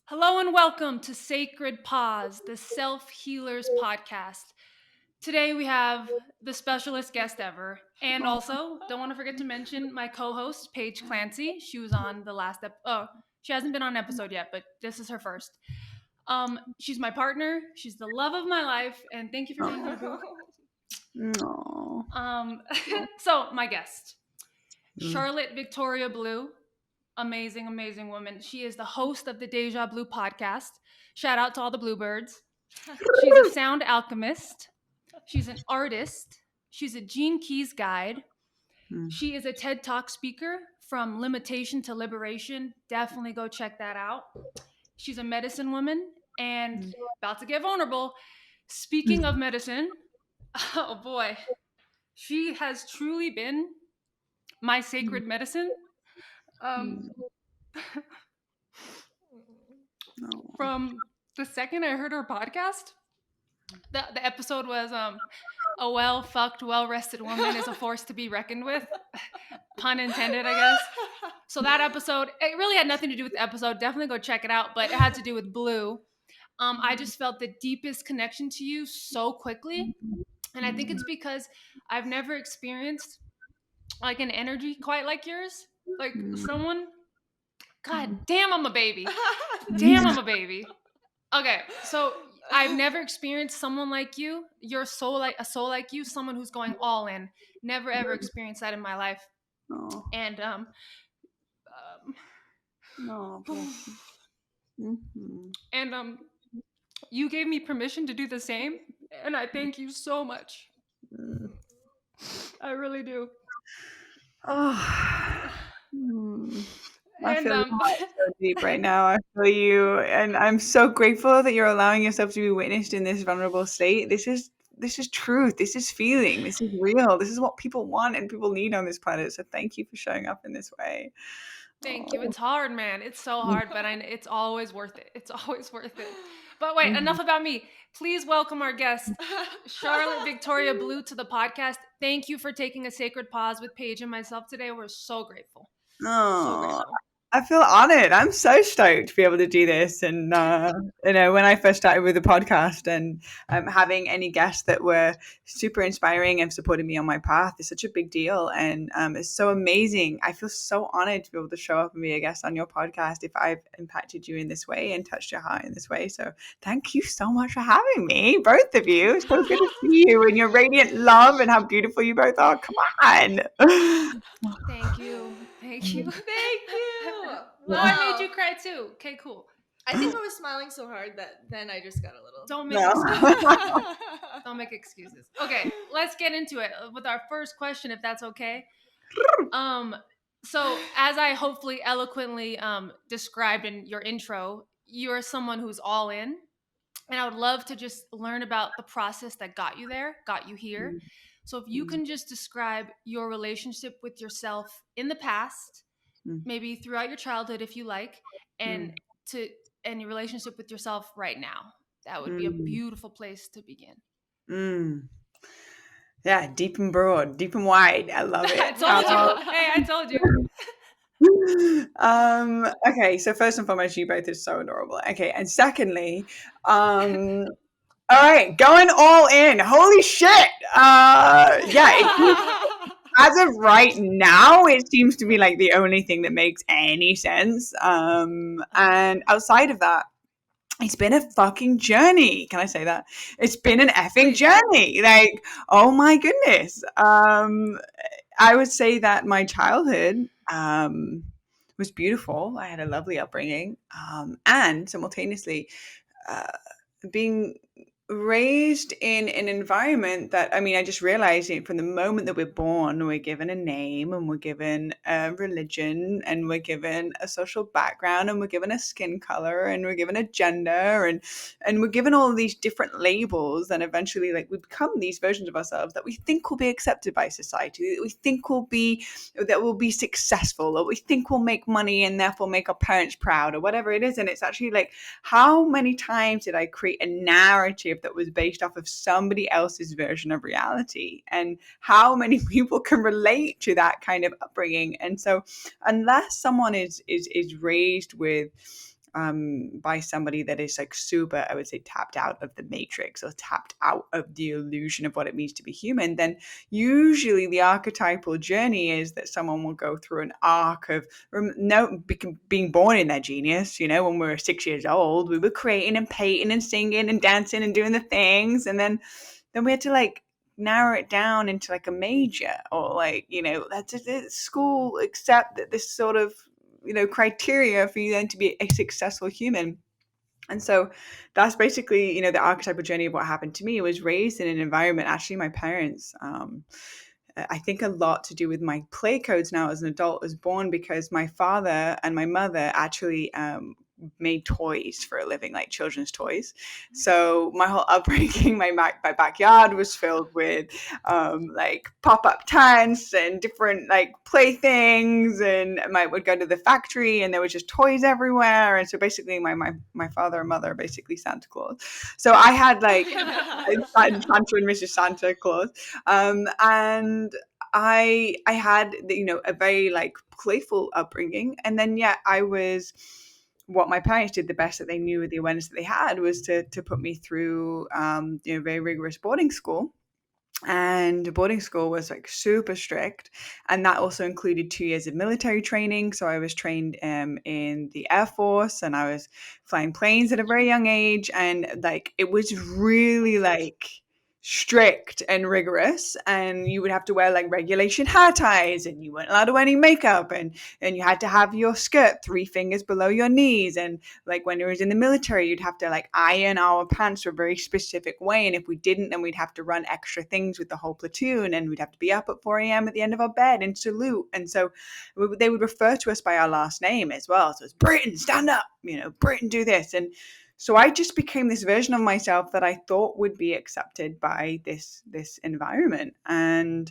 Hello and welcome to Sacred Pause, the Self Healers podcast. Today we have the specialist guest ever, and also don't want to forget to mention my co-host Paige Clancy. She was on the last she hasn't been on an episode yet, but this is her first. She's my partner. She's the love of my life, and thank you for being here, boo. No. So my guest, Charlotte Victoria Blue. Amazing, amazing woman. She is the host of the Deja Blue podcast. Shout out to all the bluebirds. She's a sound alchemist. She's an artist. She's a Gene Keys guide. She is a TED Talk speaker from limitation to liberation. Definitely go check that out. She's a medicine woman and about to get vulnerable. Speaking of medicine, oh boy, she has truly been my sacred medicine. From the second I heard her podcast, the episode was a well-fucked, well-rested woman is a force to be reckoned with. Pun intended, I guess. So that episode, it really had nothing to do with the episode. Definitely go check it out, but it had to do with Blue. I just felt the deepest connection to you so quickly. And I think it's because I've never experienced like an energy quite like yours. Like someone, God damn, I'm a baby. Damn, I'm a baby. Okay, so I've never experienced someone like you. You're a soul like you, someone who's going all in. Never ever experienced that in my life. Oh, And no. and you gave me permission to do the same, and I thank you so much. I really do. Oh. I And feel your heart so deep right now. I feel you, and I'm so grateful that you're allowing yourself to be witnessed in this vulnerable state. This is truth. This is feeling. This is real. This is what people want and people need on this planet. So thank you for showing up in this way. thank you. Oh. It's hard, man. It's so hard, but it's always worth it. It's always worth it. But wait, enough about me. Please welcome our guest, Charlotte Victoria Blue, to the podcast. Thank you for taking a sacred pause with Paige and myself today. We're so grateful. So Oh, grateful. I feel honored. I'm so stoked to be able to do this. And, when I first started with the podcast and having any guests that were super inspiring and supported me on my path is such a big deal. And it's so amazing. I feel so honored to be able to show up and be a guest on your podcast if I've impacted you in this way and touched your heart in this way. So thank you so much for having me, both of you. It's so good to see you and your radiant love and how beautiful you both are. Come on. Thank you. Thank you. Thank you. Oh, I made you cry too. Okay, cool. I think I was smiling so hard that then I just got a little. Don't make No. excuses. Don't make excuses. Okay, let's get into it with our first question, if that's okay. So as I hopefully eloquently described in your intro, you're someone who's all in, and I would love to just learn about the process that got you there, got you here. So if you can just describe your relationship with yourself in the past, maybe throughout your childhood, if you like, and your relationship with yourself right now, that would be a beautiful place to begin. Yeah, deep and broad, deep and wide. I love it. I told you. Hey, I told you. Okay, so first and foremost, you both are so adorable. Okay, and secondly, all right, going all in. Holy shit. As of right now, it seems to be like the only thing that makes any sense. And outside of that, it's been a fucking journey. Can I say that? It's been an effing journey. Like, oh my goodness. I would say that my childhood was beautiful. I had a lovely upbringing. And simultaneously, being raised in an environment that, I just realized it from the moment that we're born, we're given a name and we're given a religion and we're given a social background and we're given a skin color and we're given a gender and we're given all of these different labels. And eventually, like, we become these versions of ourselves that we think will be accepted by society, that we think will be successful, or we think will make money and therefore make our parents proud, or whatever it is. And it's actually like, how many times did I create a narrative that was based off of somebody else's version of reality, and how many people can relate to that kind of upbringing? And so unless someone is raised with by somebody that is like super, I would say, tapped out of the matrix or tapped out of the illusion of what it means to be human, then usually the archetypal journey is that someone will go through an arc of being born in their genius. You know, when we were 6 years old, we were creating and painting and singing and dancing and doing the things, and then we had to like narrow it down into like a major, or like, you know, that's a school accept that this sort of, you know, criteria for you then to be a successful human. And so that's basically, you know, the archetypal journey of what happened to me. Was raised in an environment, actually my parents, I think a lot to do with my play codes now as an adult is born because my father and my mother actually made toys for a living, like children's toys. So my whole upbringing, my backyard was filled with like pop-up tents and different like playthings, and I would go to the factory and there was just toys everywhere. And so basically my father and mother are basically Santa Claus. So I had like Santa and Mrs. Santa Claus, and I had, you know, a very like playful upbringing, and then yet I was, what my parents did the best that they knew with the awareness that they had was to put me through you know, very rigorous boarding school. And boarding school was like super strict, and that also included 2 years of military training. So I was trained in the Air Force, and I was flying planes at a very young age, and like it was really like strict and rigorous, and you would have to wear like regulation hair ties, and you weren't allowed to wear any makeup, and you had to have your skirt 3 fingers below your knees, and like when it was in the military, you'd have to like iron our pants a very specific way, and if we didn't, then we'd have to run extra things with the whole platoon, and we'd have to be up at 4 a.m. at the end of our bed and salute. And so they would refer to us by our last name as well. So it's Britain, stand up, you know, Britain, do this. And so I just became this version of myself that I thought would be accepted by this environment. And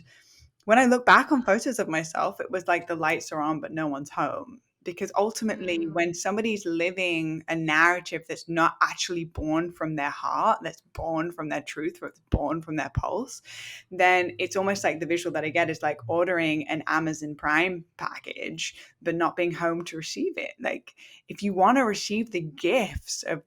when I look back on photos of myself, it was like the lights are on, but no one's home. Because ultimately, when somebody's living a narrative that's not actually born from their heart, that's born from their truth, or it's born from their pulse, then it's almost like the visual that I get is like ordering an Amazon Prime package, but not being home to receive it. Like, if you want to receive the gifts of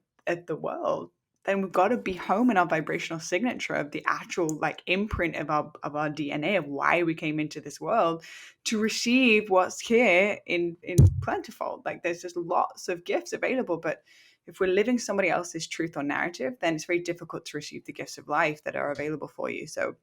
the world, then we've got to be home in our vibrational signature of the actual like imprint of our DNA, of why we came into this world, to receive what's here in plentiful. Like, there's just lots of gifts available, but if we're living somebody else's truth or narrative, then it's very difficult to receive the gifts of life that are available for you. So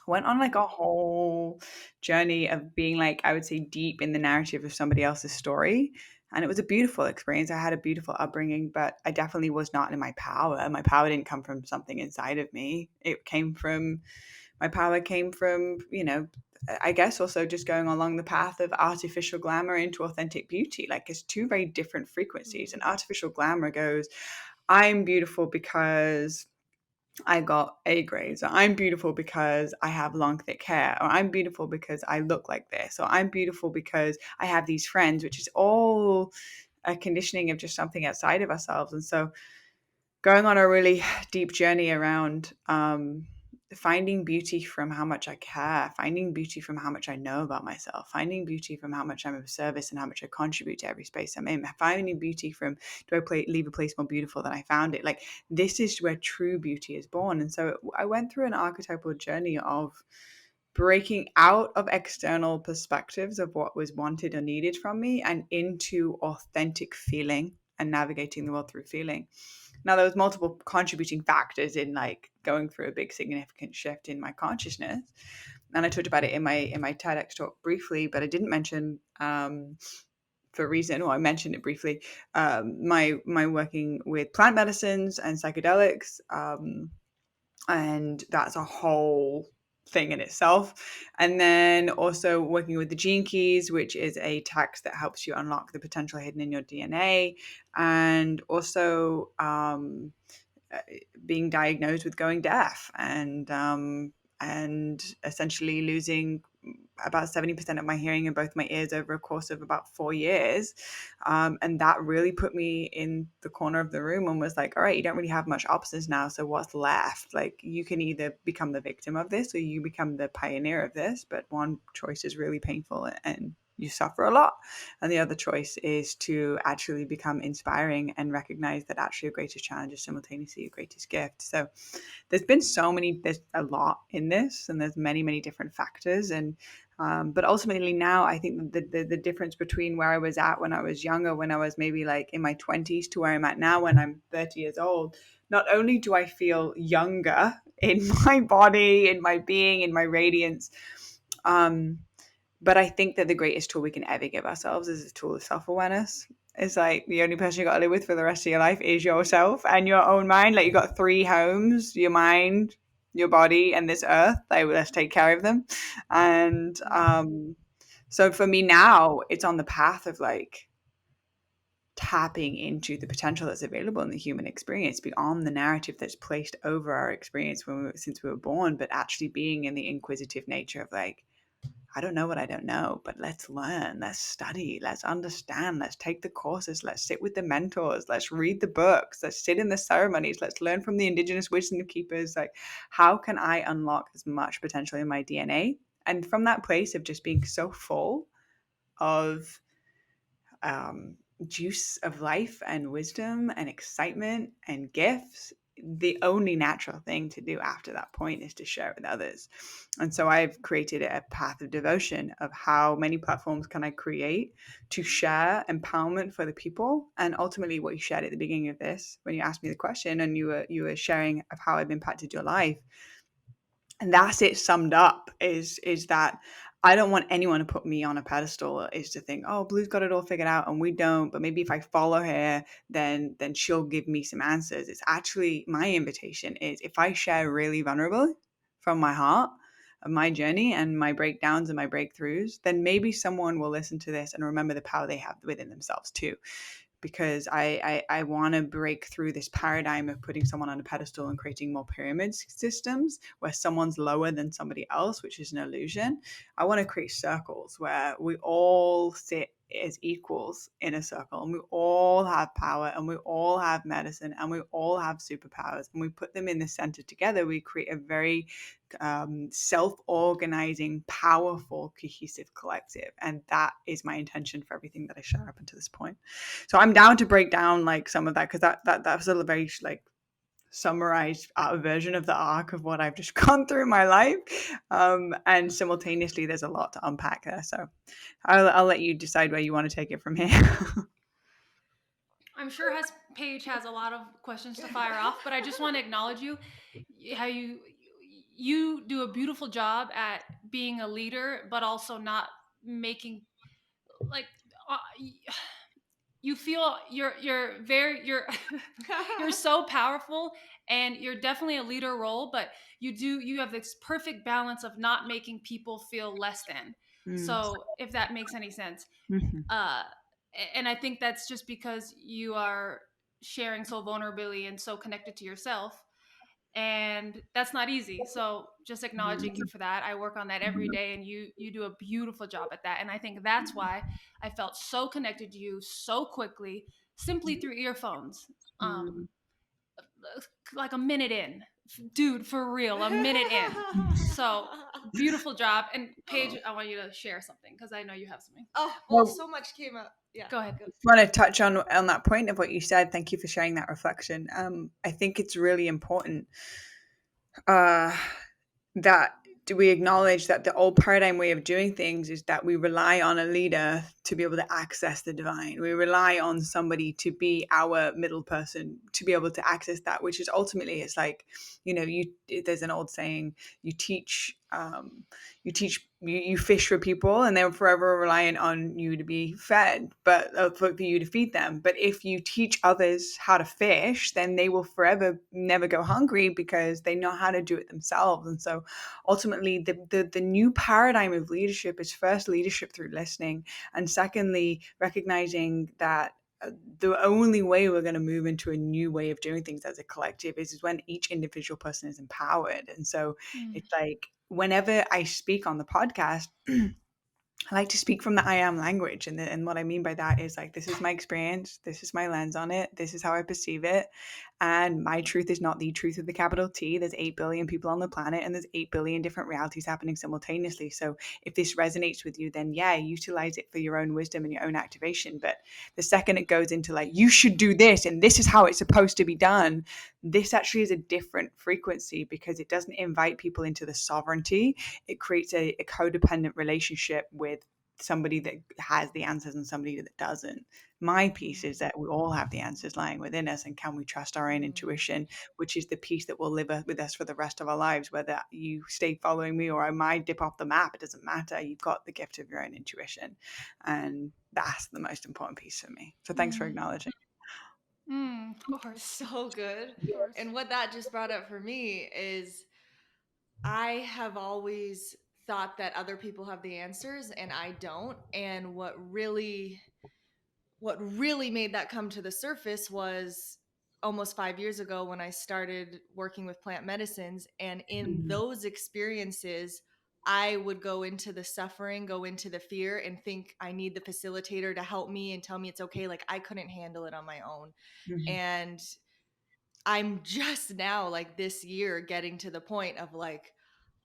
I went on like a whole journey of being like, I would say, deep in the narrative of somebody else's story. And it was a beautiful experience. I had a beautiful upbringing, but I definitely was not in my power. My power didn't come from something inside of me. My power came from, you know, I guess also just going along the path of artificial glamour into authentic beauty. Like, it's two very different frequencies. And artificial glamour goes, I'm beautiful because I got A grades, or I'm beautiful because I have long, thick hair, or I'm beautiful because I look like this, or I'm beautiful because I have these friends, which is all a conditioning of just something outside of ourselves. And so going on a really deep journey around finding beauty from how much I care, finding beauty from how much I know about myself, finding beauty from how much I'm of service and how much I contribute to every space I'm in, finding beauty from, do I leave a place more beautiful than I found it? Like, this is where true beauty is born. And so I went through an archetypal journey of breaking out of external perspectives of what was wanted or needed from me and into authentic feeling and navigating the world through feeling. Now, there was multiple contributing factors in like going through a big significant shift in my consciousness, and I talked about it in my TEDx talk briefly, but I didn't mention for a reason, or I mentioned it briefly, my working with plant medicines and psychedelics, and that's a whole thing in itself. And then also working with the gene keys, which is a text that helps you unlock the potential hidden in your DNA, and also being diagnosed with going deaf, and essentially losing about 70% of my hearing in both my ears over a course of about 4 years. And that really put me in the corner of the room and was like, all right, you don't really have much options now. So what's left? Like, you can either become the victim of this or you become the pioneer of this, but one choice is really painful and you suffer a lot. And the other choice is to actually become inspiring and recognize that actually your greatest challenge is simultaneously your greatest gift. So there's a lot in this, and there's many different factors. And but ultimately now I think the difference between where I was at when I was younger, when I was maybe like in my 20s, to where I'm at now when I'm 30 years old, not only do I feel younger in my body, in my being, in my radiance, but I think that the greatest tool we can ever give ourselves is a tool of self-awareness. It's like the only person you got to live with for the rest of your life is yourself and your own mind. Like, you got 3 homes: your mind, your body, and this earth. Like, let's take care of them. And so for me now, it's on the path of like tapping into the potential that's available in the human experience beyond the narrative that's placed over our experience since we were born, but actually being in the inquisitive nature of like, I don't know what I don't know, but let's learn, let's study, let's understand, let's take the courses, let's sit with the mentors, let's read the books, let's sit in the ceremonies, let's learn from the indigenous wisdom keepers. Like, how can I unlock as much potential in my DNA? And from that place of just being so full of juice of life and wisdom and excitement and gifts, the only natural thing to do after that point is to share it with others. And so I've created a path of devotion of how many platforms can I create to share empowerment for the people. And ultimately what you shared at the beginning of this, when you asked me the question and you were sharing of how I've impacted your life, and that's it summed up, is that I don't want anyone to put me on a pedestal, is to think, oh, Blue's got it all figured out and we don't, but maybe if I follow her, then she'll give me some answers. It's actually, my invitation is, if I share really vulnerable from my heart of my journey and my breakdowns and my breakthroughs, then maybe someone will listen to this and remember the power they have within themselves too. Because I want to break through this paradigm of putting someone on a pedestal and creating more pyramid systems where someone's lower than somebody else, which is an illusion. I want to create circles where we all sit as equals in a circle, and we all have power, and we all have medicine, and we all have superpowers, and we put them in the center together. We create a very self-organizing, powerful, cohesive collective. And that is my intention for everything that I share up until this point. So I'm down to break down like some of that, because that was a very like summarized version of the arc of what I've just gone through in my life. And simultaneously, there's a lot to unpack there. So I'll let you decide where you want to take it from here. I'm sure Paige has a lot of questions to fire off, but I just want to acknowledge you, how you do a beautiful job at being a leader, but also not making like uh, you feel you're very you're so powerful, and you're definitely a leader role, but you have this perfect balance of not making people feel less than. So if that makes any sense. Mm-hmm. And I think that's just because you are sharing so vulnerably and so connected to yourself, and that's not easy. So just acknowledging you for that. I work on that every day, and you do a beautiful job at that. And I think that's why I felt so connected to you so quickly, simply through earphones. Like a minute in, dude, for real, a minute in. So beautiful job. And Paige, I want you to share something, because I know you have something. Oh, well, so much came up. Yeah, Go ahead. I want to touch on that point of what you said. Thank you for sharing that reflection. I think it's really important that we acknowledge that the old paradigm way of doing things is that we rely on a leader to be able to access the divine. We rely on somebody to be our middle person to be able to access that, which is ultimately, it's like, there's an old saying, you fish for people and they're forever reliant on you to be fed, but for you to feed them. But if you teach others how to fish, then they will forever never go hungry because they know how to do it themselves. And so ultimately the new paradigm of leadership is, first, leadership through listening, and secondly, recognizing that the only way we're going to move into a new way of doing things as a collective is when each individual person is empowered. And so it's like, whenever I speak on the podcast, I like to speak from the I am language. And what I mean by that is like, this is my experience. This is my lens on it. This is how I perceive it. And my truth is not the truth with the capital T. There's 8 billion people on the planet, and there's 8 billion different realities happening simultaneously. So if this resonates with you, then yeah, utilize it for your own wisdom and your own activation. But the second it goes into like, you should do this and this is how it's supposed to be done, this actually is a different frequency, because it doesn't invite people into the sovereignty. It creates a codependent relationship with somebody that has the answers and somebody that doesn't. My piece is that we all have the answers lying within us, and can we trust our own intuition, which is the piece that will live with us for the rest of our lives. Whether you stay following me or I might dip off the map, it doesn't matter. You've got the gift of your own intuition, and that's the most important piece for me. So thanks for acknowledging. Of course. So good. Of course. And what that just brought up for me is I have always thought that other people have the answers and I don't. And what really made that come to the surface was almost 5 years ago when I started working with plant medicines. And in those experiences, I would go into the suffering, go into the fear, and think I need the facilitator to help me and tell me it's okay. Like I couldn't handle it on my own. And I'm just now, like this year, getting to the point of like,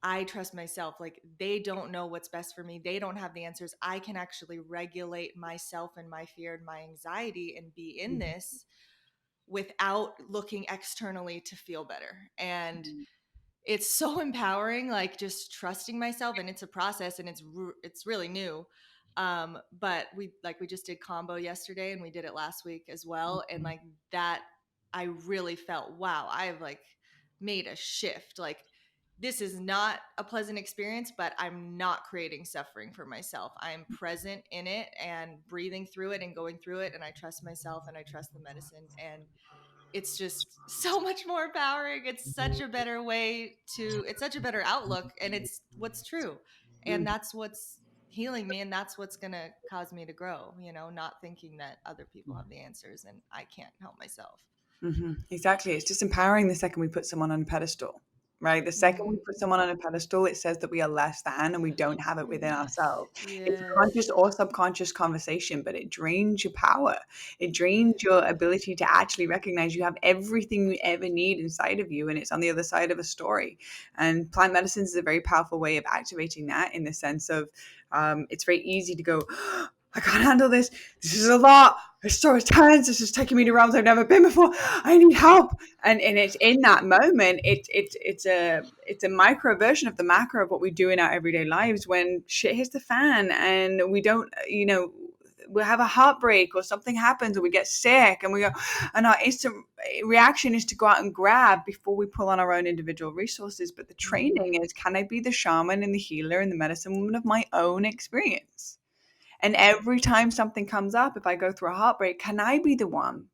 I trust myself. Like they don't know what's best for me. They don't have the answers. I can actually regulate myself and my fear and my anxiety and be in this without looking externally to feel better. And it's so empowering, like just trusting myself. And it's a process, and it's really new. But we just did combo yesterday, and we did it last week as well. And like that, I really felt, wow, I've like made a shift. Like this is not a pleasant experience, but I'm not creating suffering for myself. I'm present in it and breathing through it and going through it. And I trust myself and I trust the medicine. And it's just so much more empowering. It's such a better it's such a better outlook. And it's what's true. And that's what's healing me. And that's what's going to cause me to grow, not thinking that other people have the answers and I can't help myself. Exactly. It's just empowering the second we put someone on a pedestal, right? The second we put someone on a pedestal, it says that we are less than and we don't have it within ourselves. It's a conscious or subconscious conversation, but it drains your power. It drains your ability to actually recognize you have everything you ever need inside of you, and it's on the other side of a story. And plant medicines is a very powerful way of activating that, in the sense of it's very easy to go, I can't handle this. This is a lot. It's so intense. This is taking me to realms I've never been before. I need help. And it's in that moment, it's a micro version of the macro of what we do in our everyday lives when shit hits the fan and we don't, we have a heartbreak or something happens or we get sick and we go, and our instant reaction is to go out and grab before we pull on our own individual resources. But the training is, can I be the shaman and the healer and the medicine woman of my own experience? And every time something comes up, if I go through a heartbreak, can I be the one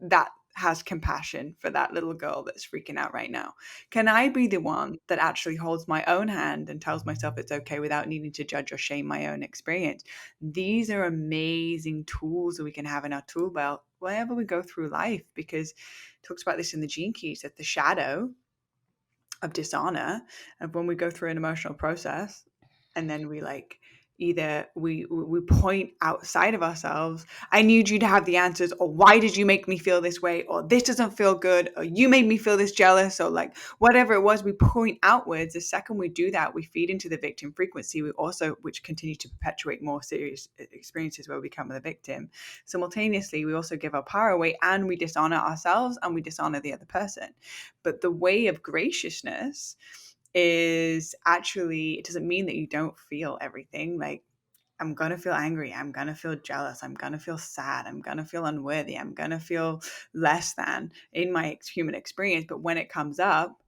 that has compassion for that little girl that's freaking out right now? Can I be the one that actually holds my own hand and tells myself it's okay without needing to judge or shame my own experience? These are amazing tools that we can have in our tool belt whenever we go through life, because it talks about this in the Gene Keys, that the shadow of dishonor of when we go through an emotional process and then we like either we point outside of ourselves, I need you to have the answers, or why did you make me feel this way, or this doesn't feel good, or you made me feel this jealous, or like whatever it was, we point outwards. The second we do that, we feed into the victim frequency. We also, which continue to perpetuate more serious experiences where we become the victim. Simultaneously, we also give our power away and we dishonor ourselves and we dishonor the other person. But the way of graciousness is actually, it doesn't mean that you don't feel everything. Like, I'm going to feel angry. I'm going to feel jealous. I'm going to feel sad. I'm going to feel unworthy. I'm going to feel less than in my human experience. But when it comes up,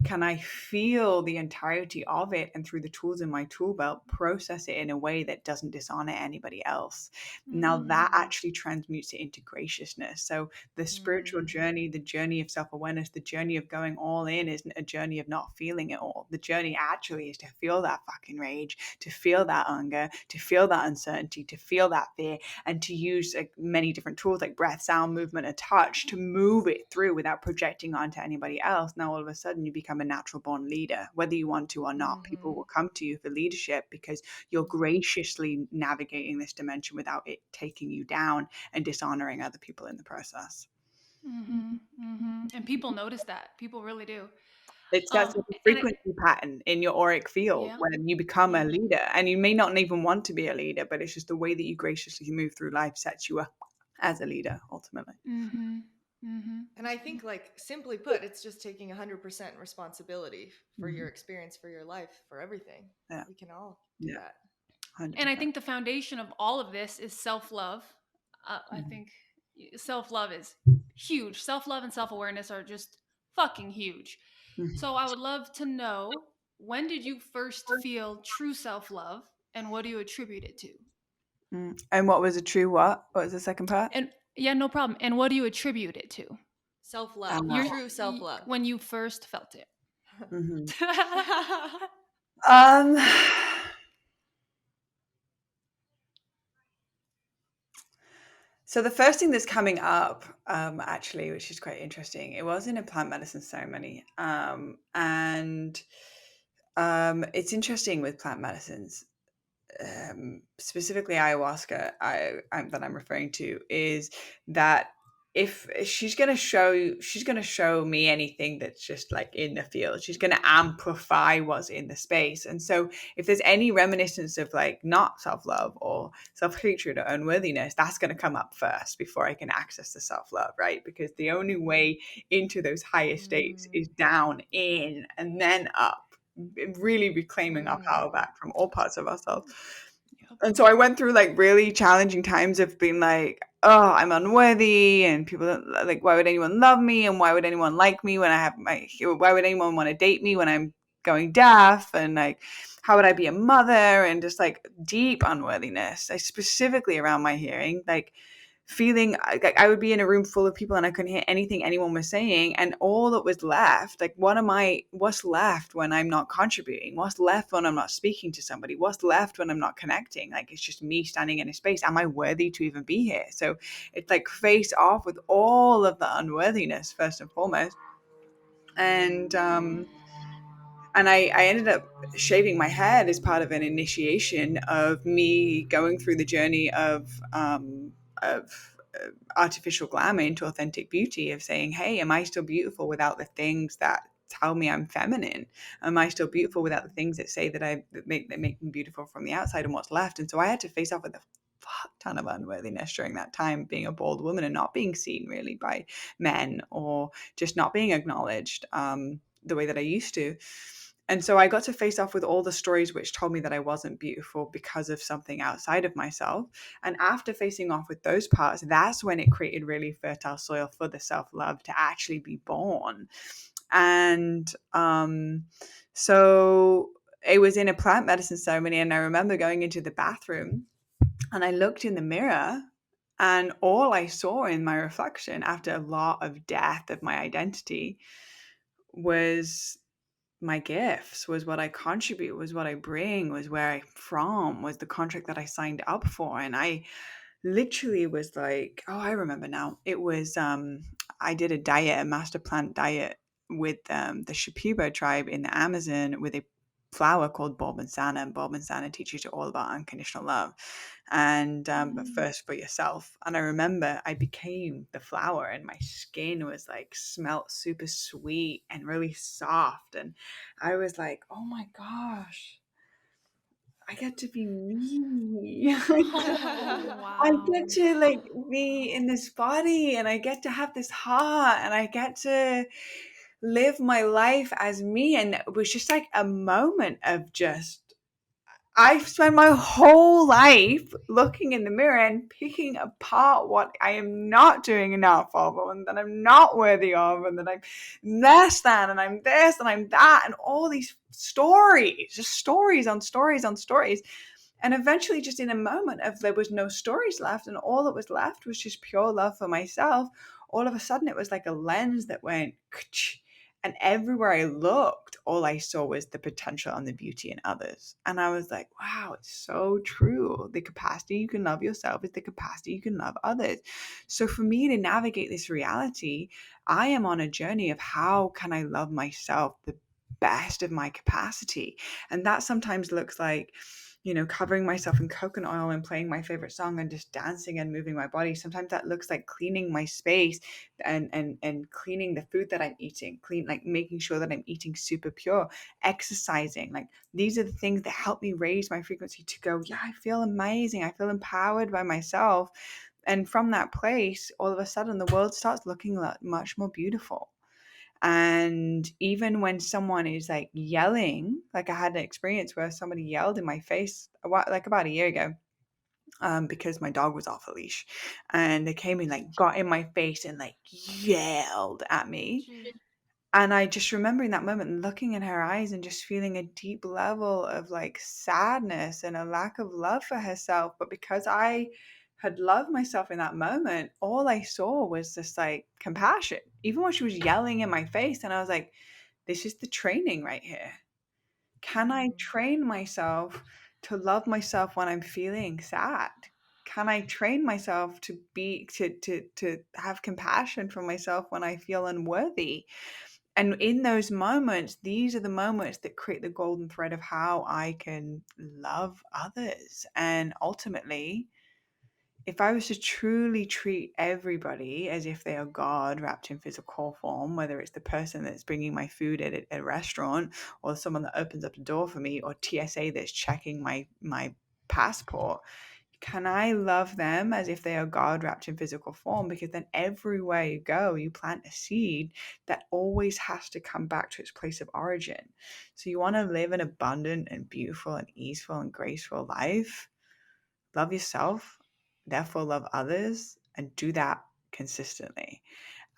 can I feel the entirety of it, and through the tools in my tool belt, process it in a way that doesn't dishonor anybody else? Now that actually transmutes it into graciousness. So the spiritual journey, the journey of self-awareness, the journey of going all in isn't a journey of not feeling it all. The journey actually is to feel that fucking rage, to feel that anger, to feel that uncertainty, to feel that fear, and to use like many different tools like breath, sound, movement, and touch to move it through without projecting onto anybody else. Now all of a sudden you become a natural born leader, whether you want to or not. People will come to you for leadership because you're graciously navigating this dimension without it taking you down and dishonoring other people in the process. And people notice that. People really do. It sets up a And it, frequency pattern in your auric field yeah. when you become a Yeah. leader. And you may not even want to be a leader, but it's just the way that you graciously move through life sets you up as a leader, ultimately. And I think, like, simply put, it's just taking 100% responsibility for your experience, for your life, for everything. Yeah. We can all do that. 100%. And I think the foundation of all of this is self-love. I think self-love is huge. Self-love and self-awareness are just fucking huge. So I would love to know, when did you first feel true self-love, and what do you attribute it to? And what was a true what? What was the second part? And yeah, no problem. And what do you attribute it to? Self-love, Your true self-love. when you first felt it. Um, so the first thing that's coming up, actually, which is quite interesting, it was in a plant medicine ceremony. And it's interesting with plant medicines, specifically ayahuasca, that I'm referring to, is that if she's going to show me anything that's just like in the field, she's going to amplify what's in the space. And so if there's any reminiscence of like not self-love or self-hatred or unworthiness, that's going to come up first before I can access the self-love, right? Because the only way into those higher states is down, in, and then up, really reclaiming our power back from all parts of ourselves. And so I went through like really challenging times of being like, oh, I'm unworthy, and people like, why would anyone love me, and why would anyone like me when I have why would anyone want to date me when I'm going deaf, and like, how would I be a mother, and just like deep unworthiness. I specifically around my hearing, like feeling like I would be in a room full of people and I couldn't hear anything anyone was saying. And all that was left, like, what's left when I'm not contributing? What's left when I'm not speaking to somebody? What's left when I'm not connecting? Like, it's just me standing in a space. Am I worthy to even be here? So it's like face off with all of the unworthiness first and foremost. And I ended up shaving my head as part of an initiation of me going through the journey of artificial glamour into authentic beauty, of saying, hey, am I still beautiful without the things that tell me I'm feminine? Am I still beautiful without the things that say that make me beautiful from the outside, and what's left? And so I had to face off with a fuck ton of unworthiness during that time, being a bold woman and not being seen really by men, or just not being acknowledged the way that I used to. And so I got to face off with all the stories which told me that I wasn't beautiful because of something outside of myself. And after facing off with those parts, that's when it created really fertile soil for the self-love to actually be born. And so it was in a plant medicine ceremony, and I remember going into the bathroom and I looked in the mirror, and all I saw in my reflection after a lot of death of my identity was my gifts, was what I contribute, was what I bring, was where I'm from, was the contract that I signed up for. And I literally was like, oh, I remember now. It was I did a master plant diet with the Shipibo tribe in the Amazon with a flower called Bulbansana, and Bulbansana teaches you all about unconditional love, and but first for yourself. And I remember I became the flower, and my skin was like smelt super sweet and really soft, and I was like, oh my gosh, I get to be me. Oh, I wow. get to like be in this body, and I get to have this heart, and I get to live my life as me. And it was just like a moment of just, I've spent my whole life looking in the mirror and picking apart what I am not doing enough of, and that I'm not worthy of, and that I'm less than, and I'm this, and I'm that, and all these stories, just stories on stories on stories. And eventually, just in a moment of there was no stories left, and all that was left was just pure love for myself, all of a sudden it was like a lens that went, and everywhere I looked, all I saw was the potential and the beauty in others. And I was like, wow, it's so true. The capacity you can love yourself is the capacity you can love others. So for me to navigate this reality, I am on a journey of how can I love myself the best of my capacity. And that sometimes looks like covering myself in coconut oil and playing my favorite song and just dancing and moving my body. Sometimes that looks like cleaning my space and cleaning the food that I'm eating, like making sure that I'm eating super pure, exercising. Like these are the things that help me raise my frequency to go, yeah, I feel amazing. I feel empowered by myself. And from that place, all of a sudden the world starts looking much more beautiful. And even when someone is like yelling, like I had an experience where somebody yelled in my face like about a year ago, because my dog was off a leash, and they came and like got in my face and like yelled at me. Jeez. And I just remember in that moment looking in her eyes and just feeling a deep level of like sadness and a lack of love for herself. But because I had loved myself in that moment, all I saw was this like compassion, even when she was yelling in my face. And I was like, this is the training right here. Can I train myself to love myself when I'm feeling sad? Can I train myself to have compassion for myself when I feel unworthy? And in those moments, these are the moments that create the golden thread of how I can love others. And ultimately, if I was to truly treat everybody as if they are God wrapped in physical form, whether it's the person that's bringing my food at a restaurant, or someone that opens up the door for me, or TSA that's checking my passport, can I love them as if they are God wrapped in physical form? Because then everywhere you go, you plant a seed that always has to come back to its place of origin. So you want to live an abundant and beautiful and easeful and graceful life. Love yourself, therefore love others, and do that consistently.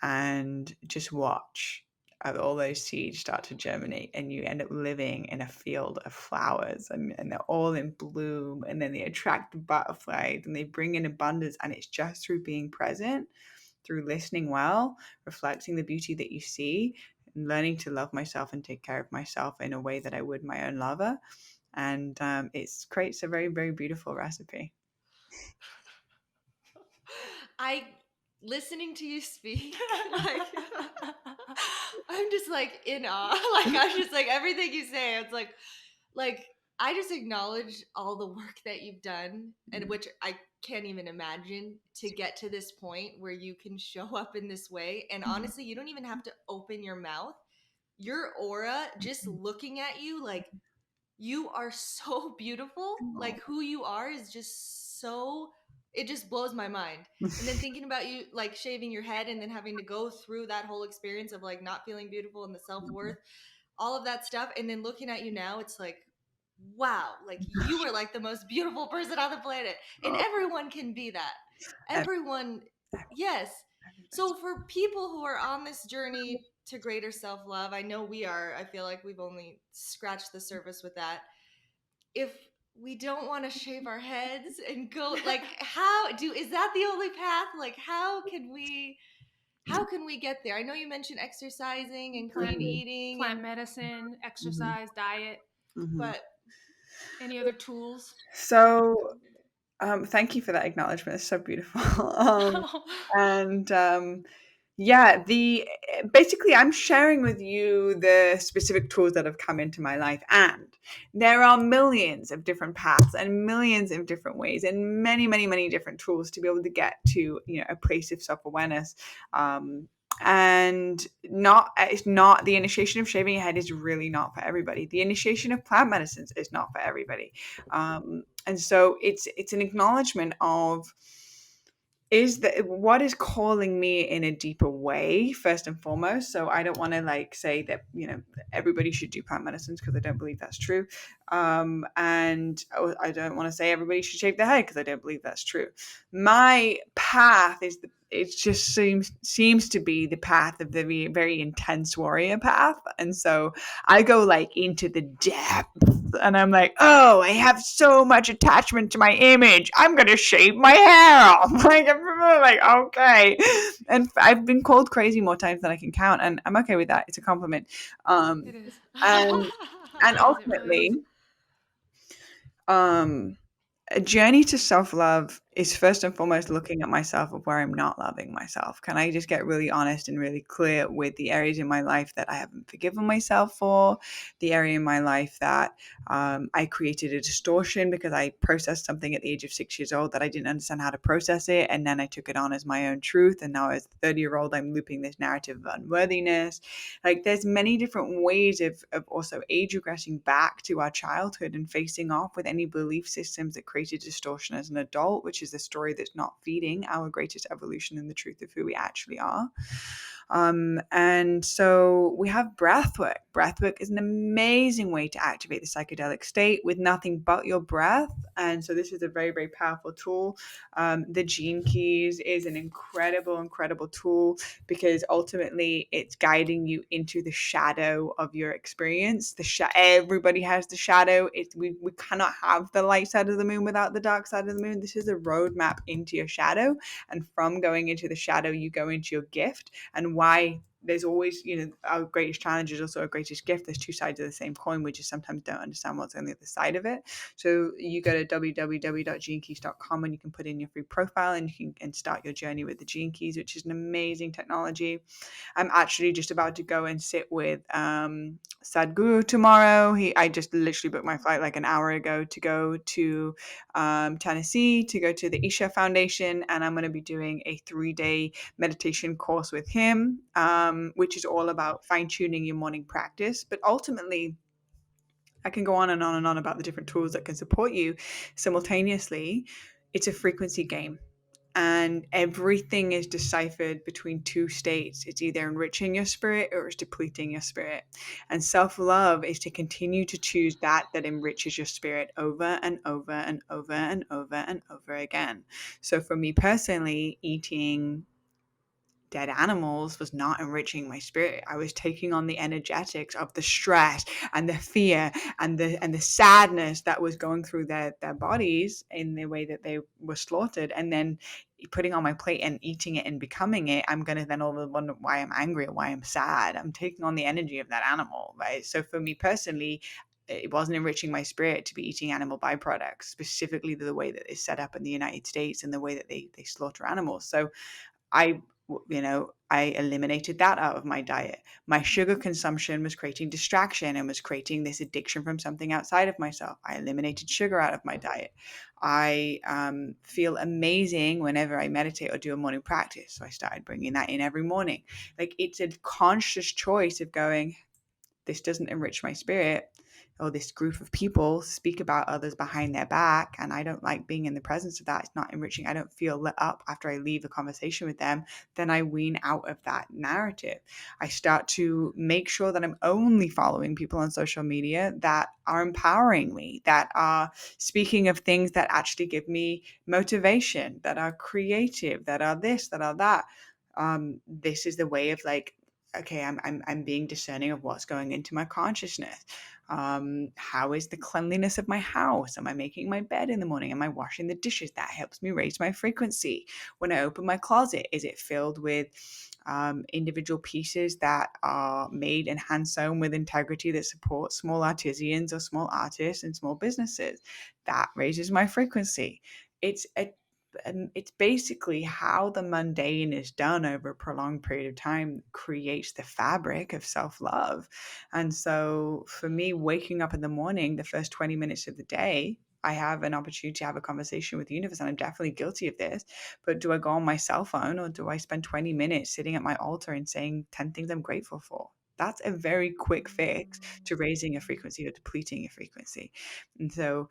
And just watch all those seeds start to germinate, and you end up living in a field of flowers, and they're all in bloom, and then they attract the butterflies and they bring in abundance. And it's just through being present, through listening well, reflecting the beauty that you see, and learning to love myself and take care of myself in a way that I would my own lover. And it creates a very, very beautiful recipe. I listening to you speak, like I'm just like in awe. Like I'm just like everything you say. It's like I just acknowledge all the work that you've done, and which I can't even imagine to get to this point where you can show up in this way. And honestly, you don't even have to open your mouth. Your aura, just looking at you, like you are so beautiful. Like who you are is just so, it just blows my mind. And then thinking about you like shaving your head and then having to go through that whole experience of like not feeling beautiful and the self-worth, all of that stuff, and then looking at you now, it's like wow, like you are like the most beautiful person on the planet, and everyone can be that. Everyone, yes. So for people who are on this journey to greater self-love, I know we are, I feel like we've only scratched the surface with that. If we don't want to shave our heads and go like how do, is that the only path? Like how can we get there? I know you mentioned exercising and clean eating Plant and medicine, exercise, diet, but any other tools? So thank you for that acknowledgement. It's so beautiful. And yeah, the basically I'm sharing with you the specific tools that have come into my life, and there are millions of different paths and millions of different ways and many, many, many different tools to be able to get to a place of self-awareness. And it's not the initiation of shaving your head is really not for everybody. The initiation of plant medicines is not for everybody. And so it's an acknowledgement of is that what is calling me in a deeper way first and foremost. So I don't want to like say that everybody should do plant medicines, because I don't believe that's true. And I don't want to say everybody should shave their head, because I don't believe that's true. My path is it just seems to be the path of the very, very intense warrior path. And so I go like into the depths, and I'm like, oh, I have so much attachment to my image, I'm gonna shave my hair off. Like I'm like, okay. And I've been called crazy more times than I can count, and I'm okay with that. It's a compliment. It is. And It really ultimately, is. a journey to self-love is first and foremost looking at myself of where I'm not loving myself. Can I just get really honest and really clear with the areas in my life that I haven't forgiven myself for, the area in my life that I created a distortion because I processed something at the age of 6 years old that I didn't understand how to process it, and then I took it on as my own truth, and now as a 30-year-old I'm looping this narrative of unworthiness. Like, there's many different ways of also age regressing back to our childhood and facing off with any belief systems that created distortion as an adult, which is the story that's not feeding our greatest evolution and the truth of who we actually are. And so we have breath work. Breath work is an amazing way to activate the psychedelic state with nothing but your breath. And so this is a very, very powerful tool. The Gene Keys is an incredible, incredible tool because ultimately it's guiding you into the shadow of your experience. Everybody has the shadow. We cannot have the light side of the moon without the dark side of the moon. This is a roadmap into your shadow. And from going into the shadow, you go into your gift. And why there's always, our greatest challenge is also our greatest gift. There's two sides of the same coin. We just sometimes don't understand what's on the other side of it. So you go to www.genekeys.com and you can put in your free profile and you can start your journey with the Gene Keys, which is an amazing technology. I'm actually just about to go and sit with Sadhguru tomorrow. I just literally booked my flight like an hour ago to go to Tennessee to go to the Isha Foundation, and I'm going to be doing a 3-day meditation course with him, which is all about fine-tuning your morning practice. But ultimately, I can go on and on and on about the different tools that can support you simultaneously. It's a frequency game. And everything is deciphered between two states. It's either enriching your spirit or it's depleting your spirit. And self-love is to continue to choose that enriches your spirit over and over and over and over and over again. So for me personally, eating dead animals was not enriching my spirit. I was taking on the energetics of the stress and the fear and the sadness that was going through their bodies in the way that they were slaughtered, and then putting on my plate and eating it and becoming it. I'm going to then all of a wonder why I'm angry or why I'm sad. I'm taking on the energy of that animal, right? So for me personally, it wasn't enriching my spirit to be eating animal byproducts, specifically the way that it's set up in the United States and the way that they slaughter animals. So I eliminated that out of my diet. My sugar consumption was creating distraction and was creating this addiction from something outside of myself. I eliminated sugar out of my diet. I feel amazing whenever I meditate or do a morning practice. So I started bringing that in every morning. Like, it's a conscious choice of going, this doesn't enrich my spirit, or this group of people speak about others behind their back, and I don't like being in the presence of that. It's not enriching. I don't feel lit up after I leave a conversation with them. Then I wean out of that narrative. I start to make sure that I'm only following people on social media that are empowering me, that are speaking of things that actually give me motivation, that are creative, that are this, that are that. This is the way of like, okay, I'm being discerning of what's going into my consciousness. How is the cleanliness of my house? Am I making my bed in the morning? Am I washing the dishes? That helps me raise my frequency. When I open my closet, is it filled with individual pieces that are made and hand sewn with integrity that support small artisans or small artists and small businesses? That raises my frequency. It's basically how the mundane is done over a prolonged period of time creates the fabric of self-love. And so for me, waking up in the morning, the first 20 minutes of the day, I have an opportunity to have a conversation with the universe, and I'm definitely guilty of this. But do I go on my cell phone, or do I spend 20 minutes sitting at my altar and saying 10 things I'm grateful for? That's a very quick fix to raising a frequency or depleting a frequency. And so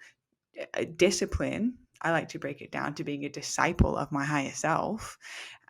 discipline, I like to break it down to being a disciple of my higher self,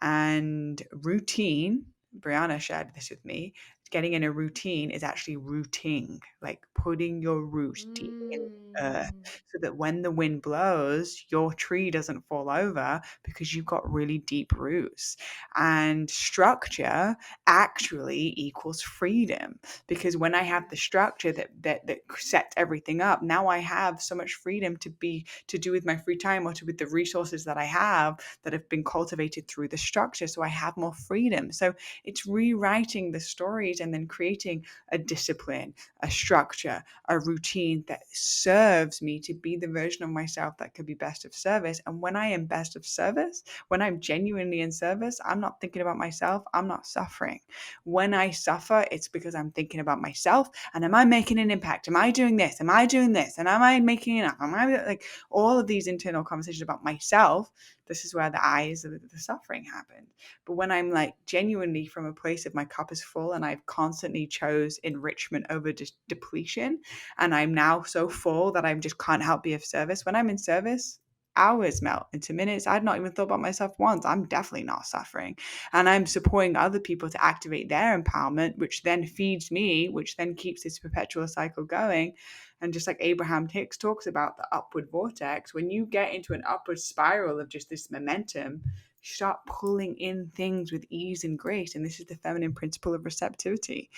and routine. Brianna shared this with me. Getting in a routine is actually rooting, like putting your roots deep in the earth so that when the wind blows, your tree doesn't fall over because you've got really deep roots. And structure actually equals freedom, because when I have the structure that sets everything up, now I have so much freedom to do with my free time, or to with the resources that I have that have been cultivated through the structure. So I have more freedom. So it's rewriting the stories days, and then creating a discipline, a structure, a routine that serves me to be the version of myself that could be best of service. And when I am best of service, when I'm genuinely in service, I'm not thinking about myself, I'm not suffering. When I suffer, it's because I'm thinking about myself and am I making an impact? Am I doing this? Am I doing this? And am I making enough? Am I like all of these internal conversations about myself? This is where the eyes of the suffering happen. But when I'm like genuinely from a place of my cup is full and I've constantly chose enrichment over depletion, and I'm now so full that I just can't help be of service. When I'm in service, hours melt into minutes. I'd not even thought about myself once. I'm definitely not suffering. And I'm supporting other people to activate their empowerment, which then feeds me, which then keeps this perpetual cycle going. And just like Abraham Hicks talks about the upward vortex, when you get into an upward spiral of just this momentum, you start pulling in things with ease and grace. And this is the feminine principle of receptivity.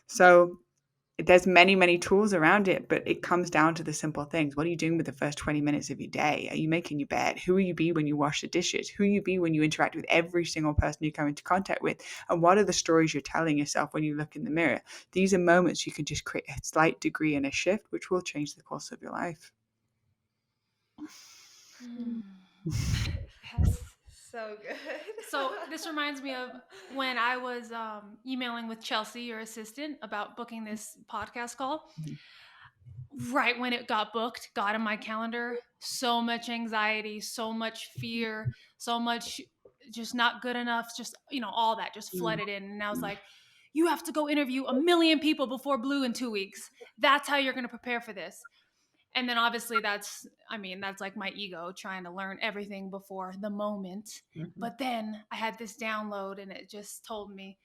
So there's many, many tools around it, but it comes down to the simple things. What are you doing with the first 20 minutes of your day? Are you making your bed? Who will you be when you wash the dishes? Who will you be when you interact with every single person you come into contact with? And what are the stories you're telling yourself when you look in the mirror? These are moments you can just create a slight degree and a shift, which will change the course of your life. Yes. So good. So this reminds me of when I was emailing with Chelsea, your assistant, about booking this podcast call. Right when it got booked, got in my calendar, so much anxiety, so much fear, so much just not good enough, just, all that just flooded in. And I was like, you have to go interview 1,000,000 people before BLU in 2 weeks. That's how you're going to prepare for this. And then obviously that's like my ego trying to learn everything before the moment. But then I had this download and it just told me,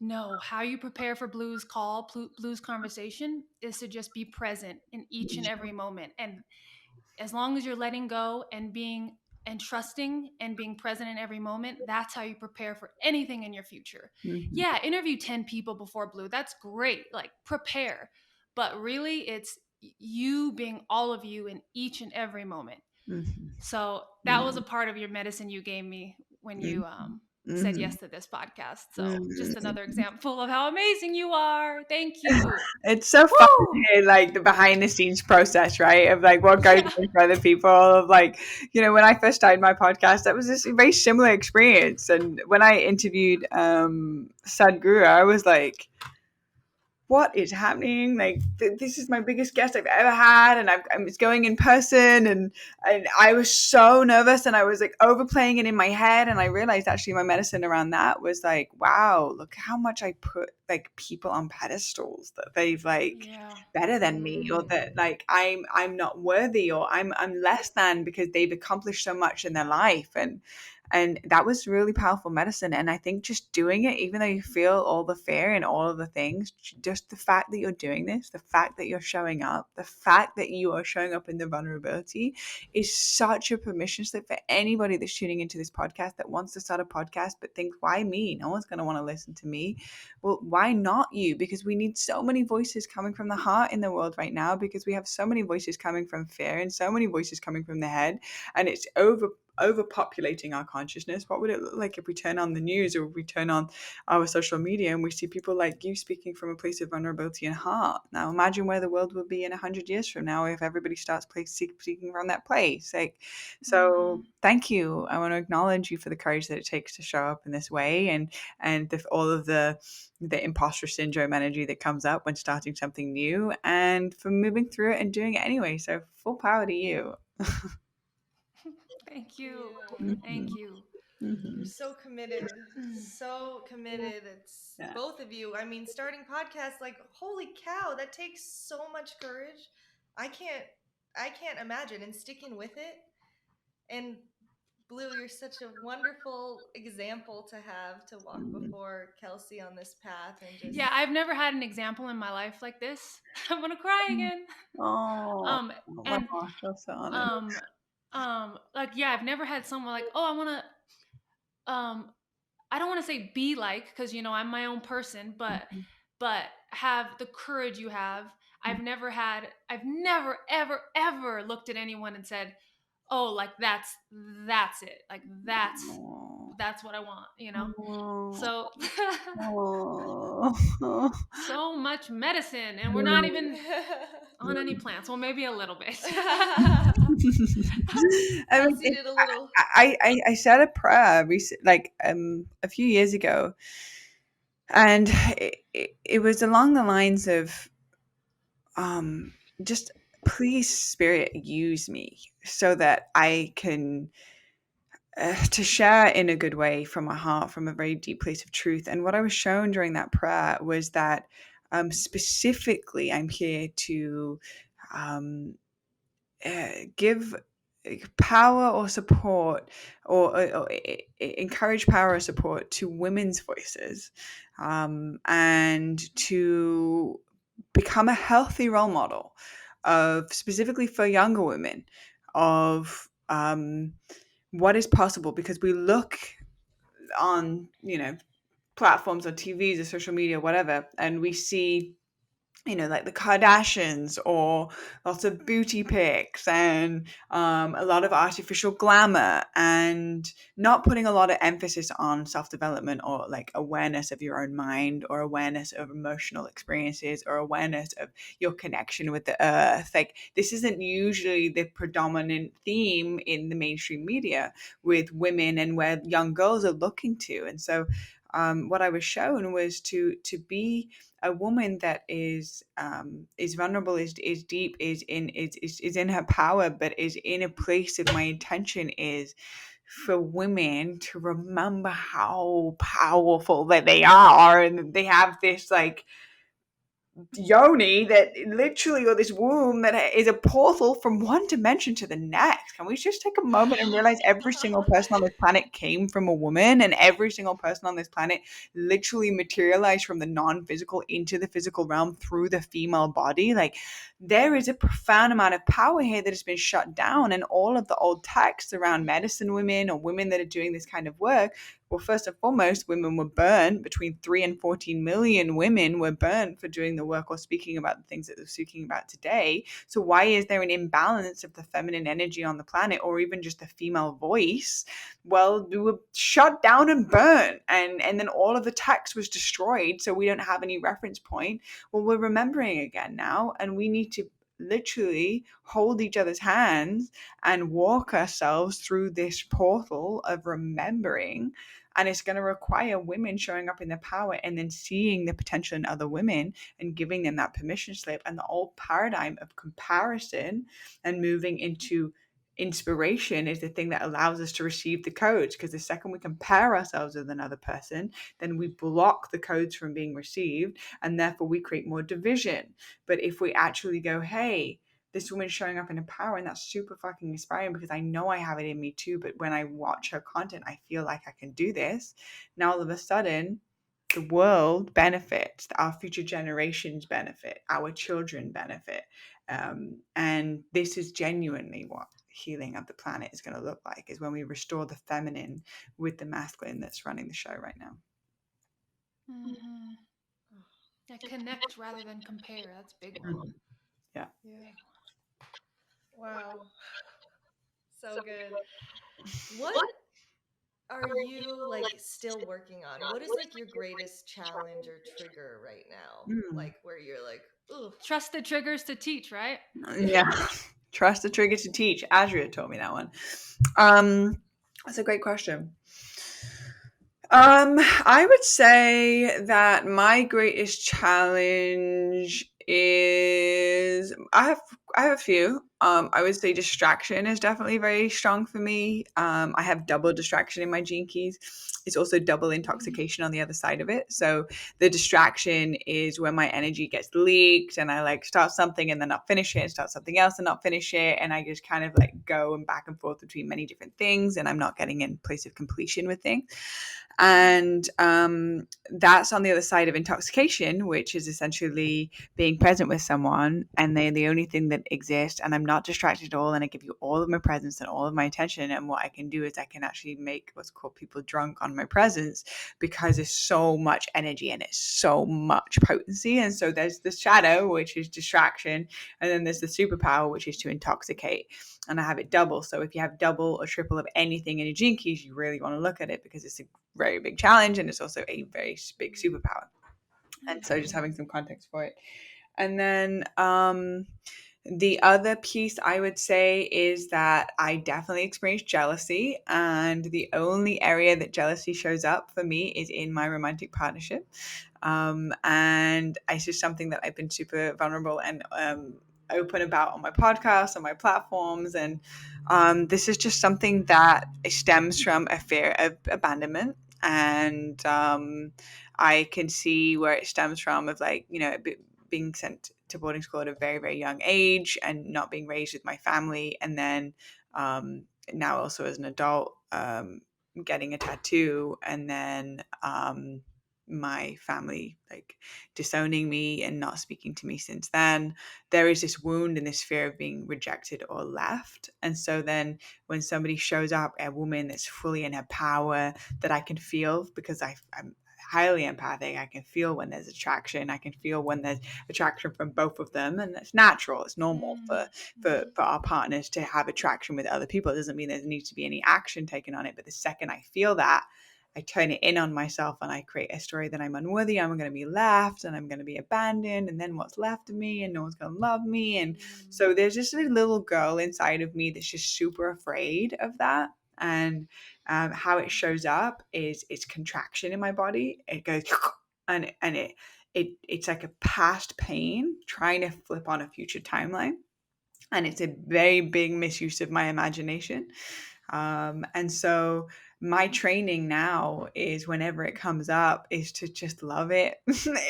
no, how you prepare for BLU's call, BLU's conversation is to just be present in each and every moment. And as long as you're letting go and being and trusting and being present in every moment, that's how you prepare for anything in your future. Yeah, interview 10 people before BLU. That's great. Like, prepare. But really, it's you being all of you in each and every moment. So that was a part of your medicine you gave me when you said yes to this podcast. So just another example of how amazing you are. Thank you. It's so fun to hear like the behind the scenes process, right? Of like what goes on for other people. Of like, when I first started my podcast, that was this very similar experience. And when I interviewed Sadhguru, I was like, what is happening? Like, this is my biggest guest I've ever had, and I'm going in person, and I was so nervous, and I was like overplaying it in my head, and I realized actually my medicine around that was like, wow, look how much I put like people on pedestals that they've like better than me, or that like I'm not worthy, or I'm less than because they've accomplished so much in their life, and that was really powerful medicine. And I think just doing it, even though you feel all the fear and all of the things, just the fact that you're doing this, the fact that you're showing up, the fact that you are showing up in the vulnerability is such a permission slip for anybody that's tuning into this podcast that wants to start a podcast but thinks, why me? No one's going to want to listen to me. Well, why not you? Because we need so many voices coming from the heart in the world right now, because we have so many voices coming from fear and so many voices coming from the head, and it's overpopulating our consciousness. What would it look like if we turn on the news or we turn on our social media and we see people like you speaking from a place of vulnerability and heart? Now imagine where the world will be in 100 years from now if everybody starts speaking from that place. Like, so thank you. I want to acknowledge you for the courage that it takes to show up in this way, and all of the imposter syndrome energy that comes up when starting something new, and for moving through it and doing it anyway. So full power to you. Thank you. Thank you. You're so committed. So committed. It's both of you. I mean, starting podcasts, like, holy cow, that takes so much courage. I can't imagine. And sticking with it. And BLU, you're such a wonderful example to have to walk before Kelsey on this path, and just I've never had an example in my life like this. I'm gonna cry again. Oh, my And gosh, I'm so honored. I've never had someone like, oh, I don't want to say be like, because I'm my own person, but have the courage you have. I've never ever ever looked at anyone and said, oh, like that's it, like that's that's what I want, you know? Oh. So, Oh. so much medicine, and we're not even on any plants. Well, maybe a little bit. I mean, Kelsey did a little. I said a prayer like a few years ago, and it was along the lines of just please spirit use me so that I can to share in a good way from my heart, from a very deep place of truth. And what I was shown during that prayer was that specifically I'm here to um, give power or support or encourage power or support to women's voices, and to become a healthy role model of specifically for younger women of what is possible, because we look on platforms or TVs or social media, whatever, and we see like the Kardashians or lots of booty pics and a lot of artificial glamour, and not putting a lot of emphasis on self-development or like awareness of your own mind or awareness of emotional experiences or awareness of your connection with the earth. Like, this isn't usually the predominant theme in the mainstream media with women and where young girls are looking to. And so what I was shown was to be a woman that is vulnerable, is deep, is in her power, but is in a place of, my intention is for women to remember how powerful that they are, and they have this like yoni that literally, or this womb that is a portal from one dimension to the next. Can we just take a moment and realize every single person on this planet came from a woman, and every single person on this planet literally materialized from the non-physical into the physical realm through the female body? Like, there is a profound amount of power here that has been shut down, and all of the old texts around medicine women or women that are doing this kind of work, well, first and foremost, women were burned. Between 3 and 14 million women were burned for doing the work or speaking about the things that they're speaking about today. So why is there an imbalance of the feminine energy on the planet, or even just the female voice? Well, we were shut down and burned, and then all of the text was destroyed, so we don't have any reference point. Well, we're remembering again now, and we need to literally hold each other's hands and walk ourselves through this portal of remembering. And it's going to require women showing up in their power and then seeing the potential in other women and giving them that permission slip, and the old paradigm of comparison and moving into inspiration is the thing that allows us to receive the codes. Because the second we compare ourselves with another person, then we block the codes from being received, and therefore we create more division. But if we actually go, hey, this woman's showing up in her power, and that's super fucking inspiring because I know I have it in me too, but when I watch her content, I feel like I can do this. Now all of a sudden, the world benefits, our future generations benefit, our children benefit. And this is genuinely what healing of the planet is going to look like, is when we restore the feminine with the masculine that's running the show right now. Mm-hmm. Yeah, connect rather than compare. That's a big one. Yeah. Wow. So good. What are you like still working on? What is like your greatest challenge or trigger right now? Like where you're like, ooh. Trust the triggers to teach, right? Yeah. Trust the trigger to teach. Adria taught me that one. That's a great question. I would say that my greatest challenge is I have a few. I would say distraction is definitely very strong for me. I have double distraction in my gene keys. It's also double intoxication on the other side of it. So the distraction is when my energy gets leaked and I like start something and then not finish it, and start something else and not finish it, and I just kind of like go and back and forth between many different things, and I'm not getting in place of completion with things. And that's on the other side of intoxication, which is essentially being present with someone and they're the only thing that exists, and I'm not distracted at all, and I give you all of my presence and all of my attention. And what I can do is I can actually make what's called people drunk on my presence, because there's so much energy and it's so much potency. And so there's the shadow, which is distraction, and then there's the superpower, which is to intoxicate. And I have it double. So if you have double or triple of anything in your gene keys, you really want to look at it, because it's a very big challenge and it's also a very big superpower. And so just having some context for it. And then the other piece I would say is that I definitely experience jealousy, and the only area that jealousy shows up for me is in my romantic partnership. And it's just something that I've been super vulnerable and open about on my podcast, on my platforms. And this is just something that stems from a fear of abandonment. And I can see where it stems from, of like, being sent to boarding school at a very, very young age and not being raised with my family. And then now also as an adult, getting a tattoo, and then my family like disowning me and not speaking to me since then. There is this wound and this fear of being rejected or left. And so then when somebody shows up, a woman that's fully in her power, that I can feel, because I'm highly empathic, I can feel when there's attraction, I can feel when there's attraction from both of them, and that's natural, it's normal for our partners to have attraction with other people. It doesn't mean there needs to be any action taken on it, but the second I feel that, I turn it in on myself and I create a story that I'm unworthy, I'm going to be left and I'm going to be abandoned, and then what's left of me, and no one's going to love me. And so there's just a little girl inside of me that's just super afraid of that. And how it shows up is it's contraction in my body. It goes and it's like a past pain trying to flip on a future timeline, and it's a very big misuse of my imagination. And so my training now is, whenever it comes up, is to just love it,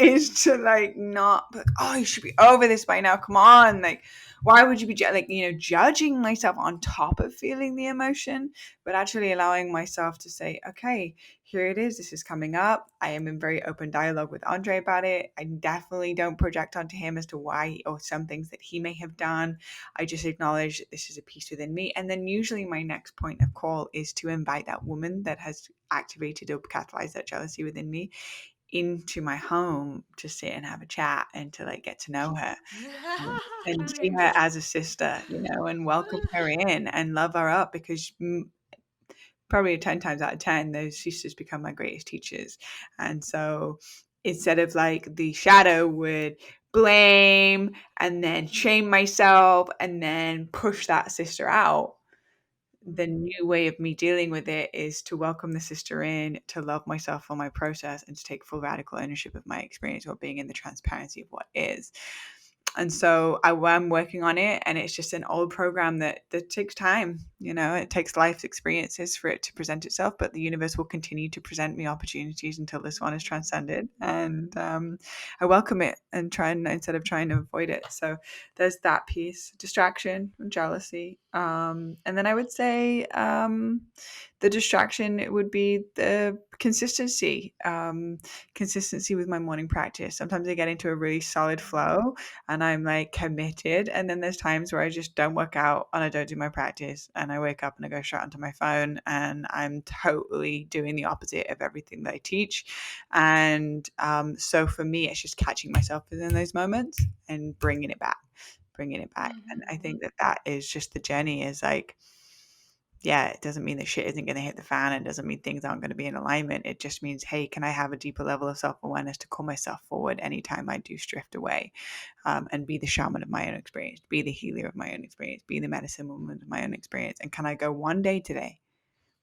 is to like not like, oh, you should be over this by now, come on, like why would you be judging myself on top of feeling the emotion, but actually allowing myself to say, okay, here it is, this is coming up. I am in very open dialogue with Andre about it. I definitely don't project onto him as to why or some things that he may have done. I just acknowledge that this is a piece within me. And then usually my next point of call is to invite that woman that has activated or catalyzed that jealousy within me into my home to sit and have a chat and to like get to know her, and see her as a sister, and welcome her in and love her up, because probably 10 times out of 10, those sisters become my greatest teachers. And so instead of like the shadow would blame and then shame myself and then push that sister out, the new way of me dealing with it is to welcome the sister in, to love myself for my process, and to take full radical ownership of my experience, while being in the transparency of what is. And so I'm working on it, and it's just an old program that takes time. It takes life experiences for it to present itself, but the universe will continue to present me opportunities until this one is transcended. And I welcome it and instead of trying to avoid it. So there's that piece: distraction and jealousy. And then I would say the distraction, it would be the consistency with my morning practice. Sometimes I get into a really solid flow and I'm like committed, and then there's times where I just don't work out and I don't do my practice, and I wake up and I go straight onto my phone, and I'm totally doing the opposite of everything that I teach. And so for me, it's just catching myself within those moments and bringing it back. And I think that is just the journey, is like, yeah, it doesn't mean that shit isn't going to hit the fan. It doesn't mean things aren't going to be in alignment. It just means, hey, can I have a deeper level of self-awareness to call myself forward anytime I do drift away, and be the shaman of my own experience, be the healer of my own experience, be the medicine woman of my own experience. And can I go one day today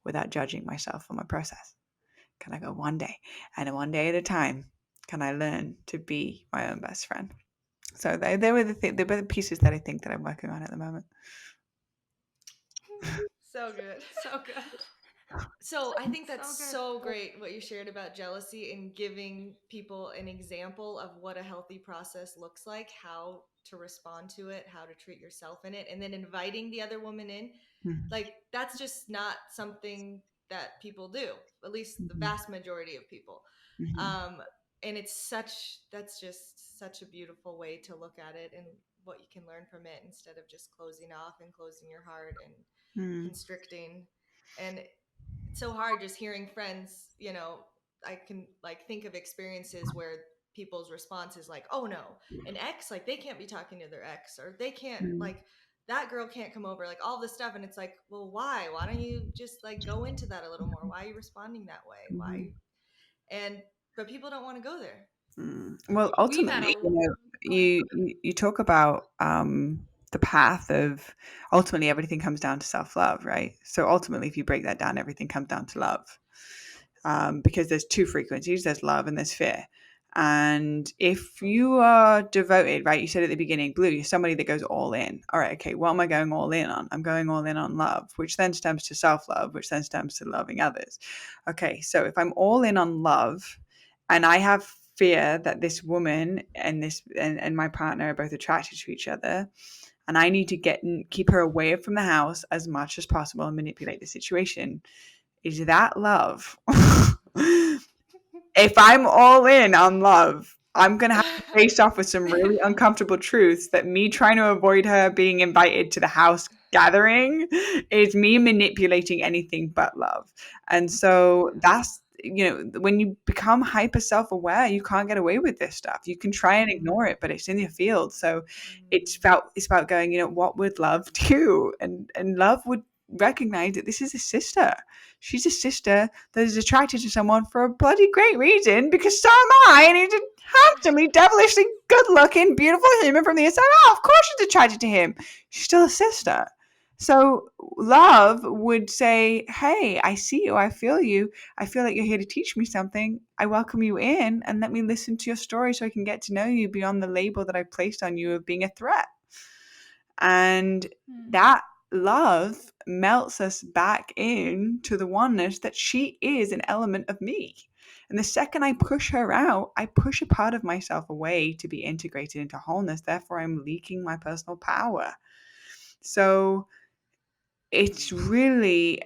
without judging myself for my process? Can I go one day, and one day at a time, can I learn to be my own best friend? So they were the pieces that I think that I'm working on at the moment. So good. So good. So I think that's So good. so great what you shared about jealousy, and giving people an example of what a healthy process looks like, how to respond to it, how to treat yourself in it, and then inviting the other woman in. Mhm. Like, that's just not something that people do, at least the Mhm. vast majority of people. Mhm. And that's just such a beautiful way to look at it, and what you can learn from it, instead of just closing off and closing your heart and Mm. constricting. And it's so hard just hearing friends, I can like think of experiences where people's response is like, oh no, an ex, like they can't be talking to their ex, or they can't, Mm. like that girl can't come over, like all this stuff. And it's like, well, why don't you just like go into that a little more? Why are you responding that way? Mhm. Why? And but people don't want to go there. Well, We've had ultimately, a. you know, Go ahead. you talk about the path of ultimately everything comes down to self-love, right? So ultimately, if you break that down, everything comes down to love, because there's two frequencies: there's love and there's fear. And if you are devoted, right? You said at the beginning, Blue, you're somebody that goes all in. All right, okay, what am I going all in on? I'm going all in on love, which then stems to self-love, which then stems to loving others. Okay, so if I'm all in on love, and I have fear that this woman and and my partner are both attracted to each other, and I need to keep her away from the house as much as possible and manipulate the situation. Is that love? If I'm all in on love, I'm going to have to face off with some really uncomfortable truths that me trying to avoid her being invited to the house gathering is me manipulating anything but love. And so that's, when you become hyper self-aware, you can't get away with this stuff. You can try and ignore it, but it's in your field. So it's about going, what would love do? And love would recognize that this is a sister. She's a sister that is attracted to someone for a bloody great reason, because so am I, and he's a handsomely, devilishly good-looking, beautiful human from the inside out. Of course she's attracted to him. She's still a sister. So love would say, hey, I see you. I feel you. I feel like you're here to teach me something. I welcome you in, and let me listen to your story so I can get to know you beyond the label that I placed on you of being a threat. And that love melts us back into the oneness that she is an element of me. And the second I push her out, I push a part of myself away to be integrated into wholeness. Therefore, I'm leaking my personal power. So it's really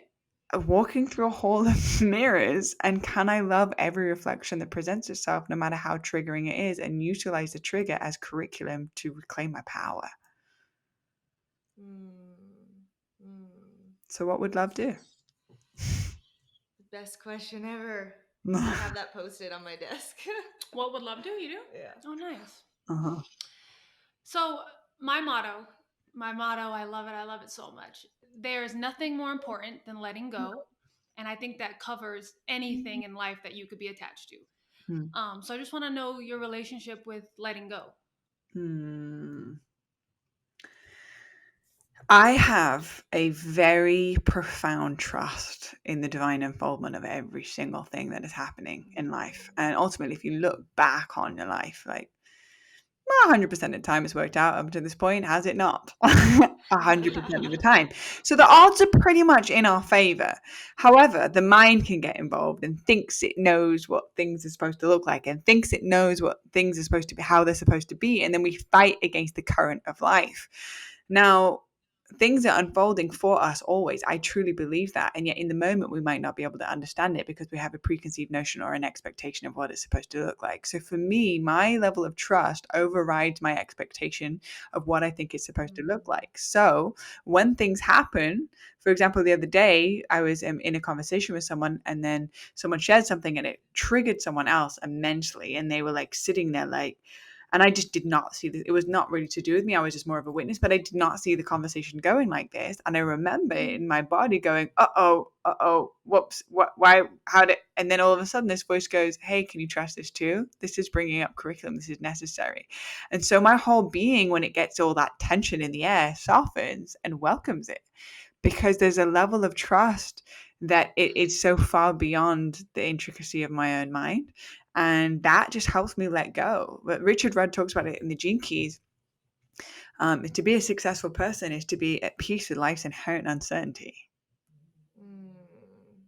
walking through a hall of mirrors, and can I love every reflection that presents itself, no matter how triggering it is, and utilize the trigger as curriculum to reclaim my power. So what would love do? Best question ever. I have that posted on my desk. What would love do? You do? Yeah. Oh, nice. Uh-huh. So my motto, I love it so much. There is nothing more important than letting go. And I think that covers anything in life that you could be attached to. So I just want to know your relationship with letting go. I have a very profound trust in the divine unfoldment of every single thing that is happening in life. And ultimately, if you look back on your life, like 100% of the time it's worked out up to this point, has it not? 100% of the time. So the odds are pretty much in our favor. However, the mind can get involved and thinks it knows what things are supposed to look like, and thinks it knows what things are supposed to be, how they're supposed to be. And then we fight against the current of life. Now, things are unfolding for us always. I truly believe that. And yet in the moment, we might not be able to understand it because we have a preconceived notion or an expectation of what it's supposed to look like. So for me, my level of trust overrides my expectation of what I think it's supposed to look like. So when things happen, for example, the other day, I was in a conversation with someone, and then someone shared something and it triggered someone else immensely. And they were like sitting there like, and I just did not see this. It was not really to do with me. I was just more of a witness, but I did not see the conversation going like this. And I remember in my body going, whoops, what, why, how did, and then all of a sudden this voice goes, hey, can you trust this too? This is bringing up curriculum. This is necessary. And so my whole being, when it gets all that tension in the air, softens and welcomes it, because there's a level of trust that it is so far beyond the intricacy of my own mind. And that just helps me let go. But Richard Rudd talks about it in the Gene Keys. To be a successful person is to be at peace with life's inherent uncertainty.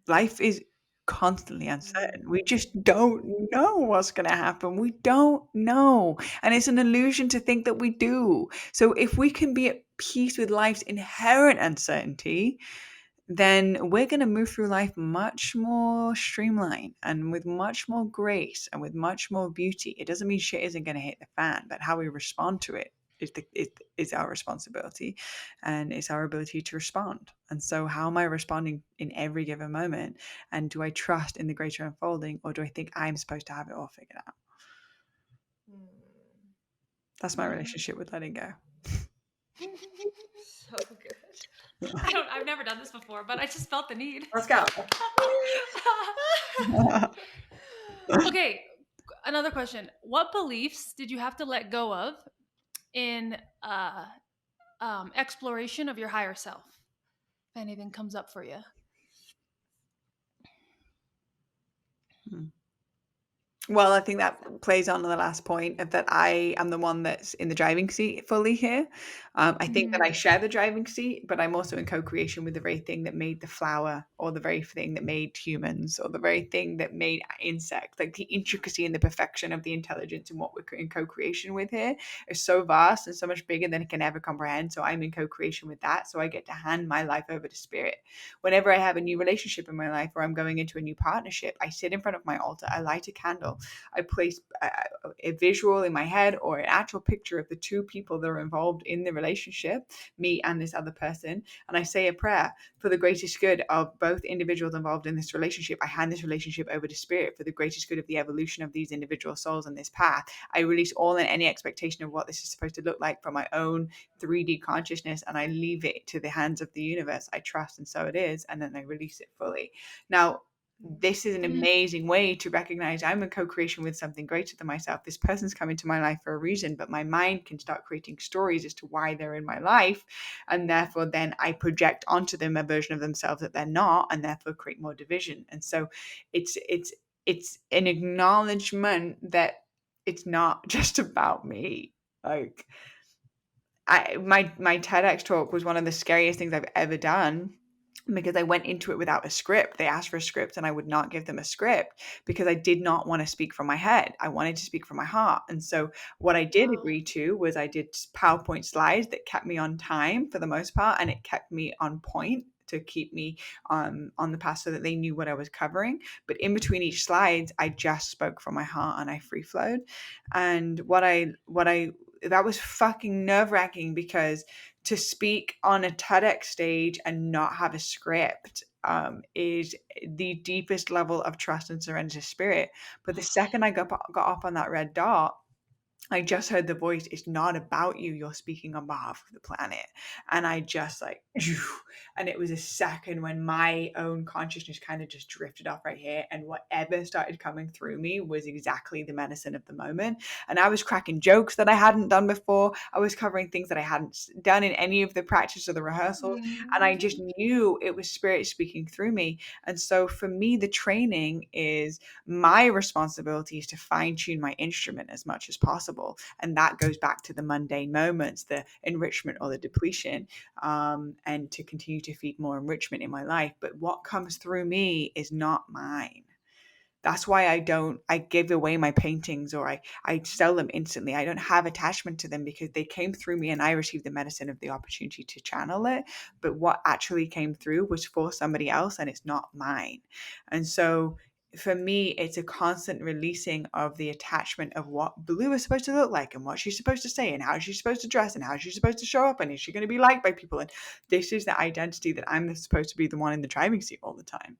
Life is constantly uncertain. We just don't know what's going to happen. We don't know. And it's an illusion to think that we do. So if we can be at peace with life's inherent uncertainty, then we're going to move through life much more streamlined and with much more grace and with much more beauty. It doesn't mean shit isn't going to hit the fan, but how we respond to it is our responsibility, and it's our ability to respond. And so how am I responding in every given moment? And do I trust in the greater unfolding, or do I think I'm supposed to have it all figured out? That's my relationship with letting go. So good. I've never done this before, but I just felt the need. Let's go. Okay, another question. What beliefs did you have to let go of in exploration of your higher self? If anything comes up for you. Well, I think that plays on to the last point of that I am the one that's in the driving seat fully here. I think that I share the driving seat, but I'm also in co-creation with the very thing that made the flower, or the very thing that made humans, or the very thing that made insects. Like the intricacy and the perfection of the intelligence and what we're in co-creation with here is so vast and so much bigger than it can ever comprehend. So I'm in co-creation with that. So I get to hand my life over to spirit. Whenever I have a new relationship in my life, or I'm going into a new partnership, I sit in front of my altar, I light a candle, I place a visual in my head or an actual picture of the two people that are involved in the relationship, me and this other person, and I say a prayer for the greatest good of both individuals involved in this relationship. I hand this relationship over to spirit for the greatest good of the evolution of these individual souls on this path. I release all and any expectation of what this is supposed to look like from my own 3D consciousness, and I leave it to the hands of the universe. I trust, and so it is, and then I release it fully. Now, this is an amazing way to recognize I'm in co-creation with something greater than myself. This person's come into my life for a reason, but my mind can start creating stories as to why they're in my life. And therefore, then I project onto them a version of themselves that they're not, and therefore create more division. And so it's an acknowledgement that it's not just about me. Like my TEDx talk was one of the scariest things I've ever done, because I went into it without a script. They asked for a script and I would not give them a script because I did not want to speak from my head. I wanted to speak from my heart. And so what I did agree to was I did PowerPoint slides that kept me on time for the most part, and it kept me on point to keep me on the path so that they knew what I was covering. But in between each slides, I just spoke from my heart and I free flowed. And that was fucking nerve-wracking, because to speak on a TEDx stage and not have a script is the deepest level of trust and surrender to spirit. But the second I got up on that red dot, I just heard the voice, it's not about you, you're speaking on behalf of the planet. And I just like, and it was a second when my own consciousness kind of just drifted off right here. And whatever started coming through me was exactly the medicine of the moment. And I was cracking jokes that I hadn't done before. I was covering things that I hadn't done in any of the practice or the rehearsals. And I just knew it was spirit speaking through me. And so for me, the training is my responsibility is to fine tune my instrument as much as possible. And that goes back to the mundane moments, the enrichment or the depletion, and to continue to feed more enrichment in my life. But what comes through me is not mine. That's why I give away my paintings, or I sell them instantly. I don't have attachment to them because they came through me and I received the medicine of the opportunity to channel it. But what actually came through was for somebody else and it's not mine. And so for me, it's a constant releasing of the attachment of what BLU is supposed to look like and what she's supposed to say and how she's supposed to dress and how she's supposed to show up and is she going to be liked by people. And this is the identity that I'm supposed to be the one in the driving seat all the time.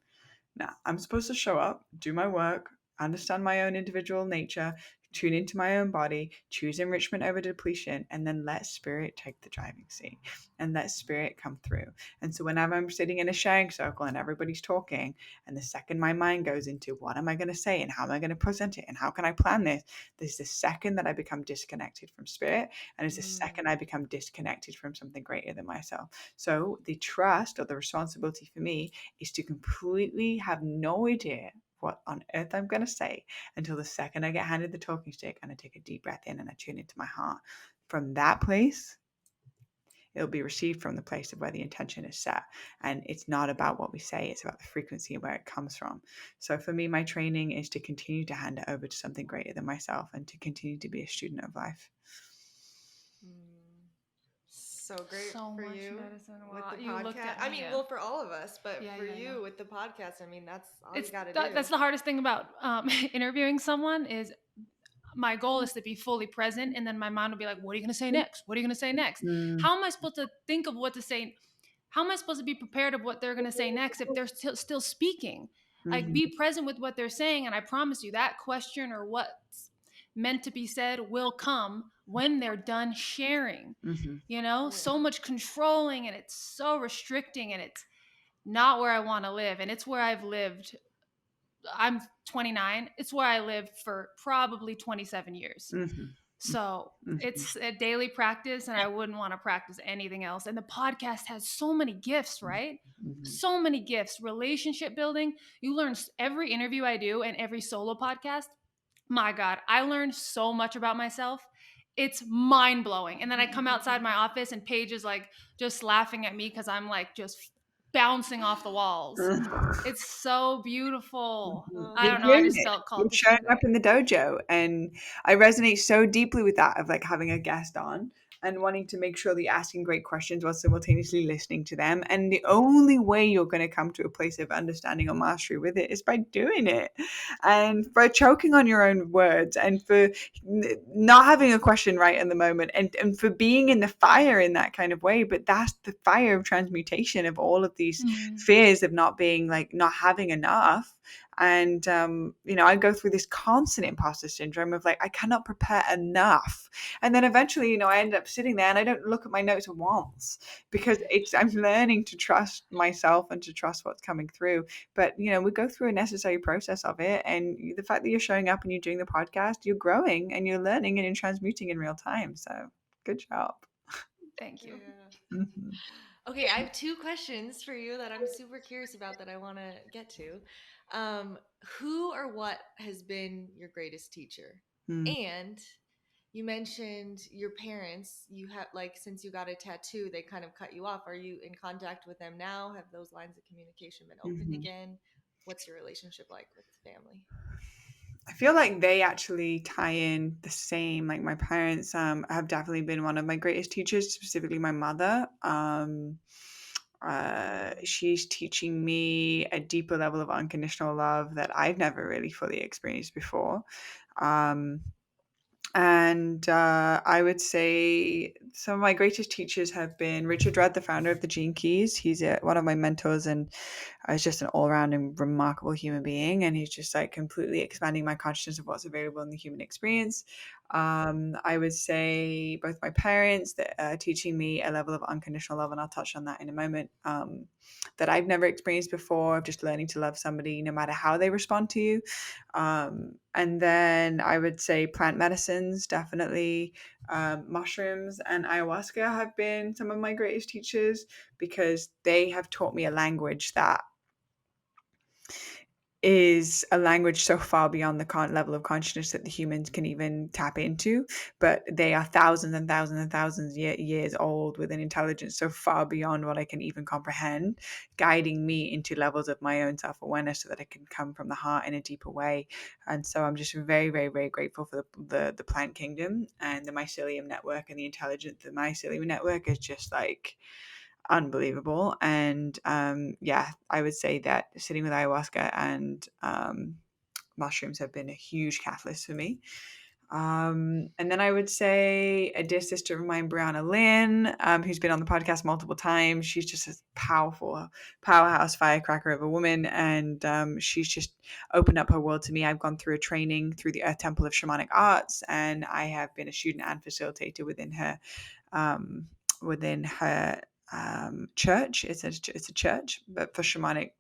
Now, I'm supposed to show up, do my work, understand my own individual nature, tune into my own body, choose enrichment over depletion, and then let spirit take the driving seat and let spirit come through. And so whenever I'm sitting in a sharing circle and everybody's talking, and the second my mind goes into what am I going to say and how am I going to present it and how can I plan this is the second that I become disconnected from spirit, and it's the second I become disconnected from something greater than myself. So the trust or the responsibility for me is to completely have no idea what on earth I'm going to say until the second I get handed the talking stick and I take a deep breath in and I tune into my heart. From that place, it'll be received from the place of where the intention is set. And it's not about what we say, it's about the frequency and where it comes from. So for me, my training is to continue to hand it over to something greater than myself and to continue to be a student of life. so great So for much you medicine. with Wow, the you looked podcast. at I me. mean, Yeah. well, for all of us, but Yeah, for yeah, I know. you with the podcast, I mean, that's all It's you got to do. that's the hardest thing about interviewing someone is my goal is to be fully present, and then my mind will be like, what are you going to say next? What are you going to say next? Mm, How am I supposed to think of what to say? How am I supposed to be prepared of what they're going to say next if they're still speaking? Like, mhm, be present with what they're saying, and I promise you that question or what's meant to be said will come when they're done sharing. mhm, So Yeah. much controlling, and it's so restricting, and it's not where I want to live, and it's where I've lived. I'm 29. It's where I lived for probably 27 years. mhm, So mhm, it's a daily practice, and I wouldn't want to practice anything else. And the podcast has so many gifts, right? mhm. So many gifts. Relationship building. You learn every interview I do and every solo podcast. My God, I learned so much about myself. It's mind blowing. And then I come outside my office, and Paige is like just laughing at me because I'm like just bouncing off the walls. It's so beautiful. Mhm. I Oh, You're don't know. I doing just it. felt You're called to showing share up that. in the dojo, and I resonate so deeply with that of like having a guest on and wanting to make sure that you're asking great questions while simultaneously listening to them. And the only way you're going to come to a place of understanding or mastery with it is by doing it, and for choking on your own words, and for not having a question right in the moment, and for being in the fire in that kind of way. But that's the fire of transmutation of all of these Mm. fears of not being like not having enough. And I go through this constant imposter syndrome of like I cannot prepare enough, and then eventually I end up sitting there and I don't look at my notes once, because I'm learning to trust myself and to trust what's coming through. But we go through a necessary process of it, and the fact that you're showing up and you're doing the podcast, you're growing and you're learning and you're transmuting in real time. So good job. Thank you. yeah. Mhm. Okay, I have two questions for you that I'm super curious about that I want to get to. Who or what has been your greatest teacher? Mm. And you mentioned your parents. You have, like, since you got a tattoo, they kind of cut you off. Are you in contact with them now? Have those lines of communication been opened Mhm. again? What's your relationship like with family? I feel like they actually tie in the same. Like my parents have definitely been one of my greatest teachers, specifically my mother. She's teaching me a deeper level of unconditional love that I've never really fully experienced before. Um, and I would say some of my greatest teachers have been Richard Rudd, the founder of the Gene Keys. He's one of my mentors, and is just an all-around and remarkable human being. And he's just like completely expanding my consciousness of what's available in the human experience. I would say both my parents that are teaching me a level of unconditional love, and I'll touch on that in a moment, that I've never experienced before, of just learning to love somebody no matter how they respond to you. And then I would say plant medicines, definitely. Mushrooms and ayahuasca have been some of my greatest teachers, because they have taught me a language that is a language so far beyond the level of consciousness that the humans can even tap into. But they are thousands and thousands and thousands years old, with an intelligence so far beyond what I can even comprehend, guiding me into levels of my own self-awareness so that I can come from the heart in a deeper way. And so I'm just very, very, very grateful for the plant kingdom and the mycelium network, and the intelligence. The mycelium network is just like unbelievable. And I would say that sitting with ayahuasca and mushrooms have been a huge catalyst for me. And then I would say a dear sister of mine, Brianna Lynn, who's been on the podcast multiple times. She's just a powerful powerhouse firecracker of a woman, and she's just opened up her world to me. I've gone through a training through the Earth Temple of Shamanic Arts, and I have been a student and facilitator within her um, within her church. It's a church, but for shamanic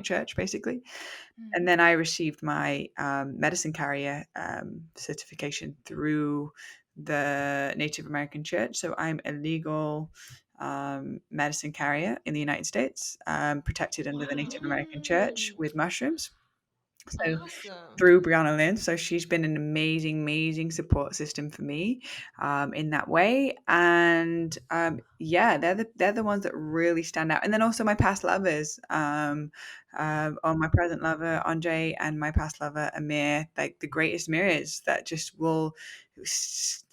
church, basically. And then I received my medicine carrier certification through the Native American Church. So I'm a legal medicine carrier in the United States, protected under the Native American Church with mushrooms. So Awesome. through Brianna Lynn. So she's been an amazing, amazing support system for me in that way. And they're the ones that really stand out. And then also my past lovers, on my present lover Andre, and my past lover Amir, like the greatest mirrors that just will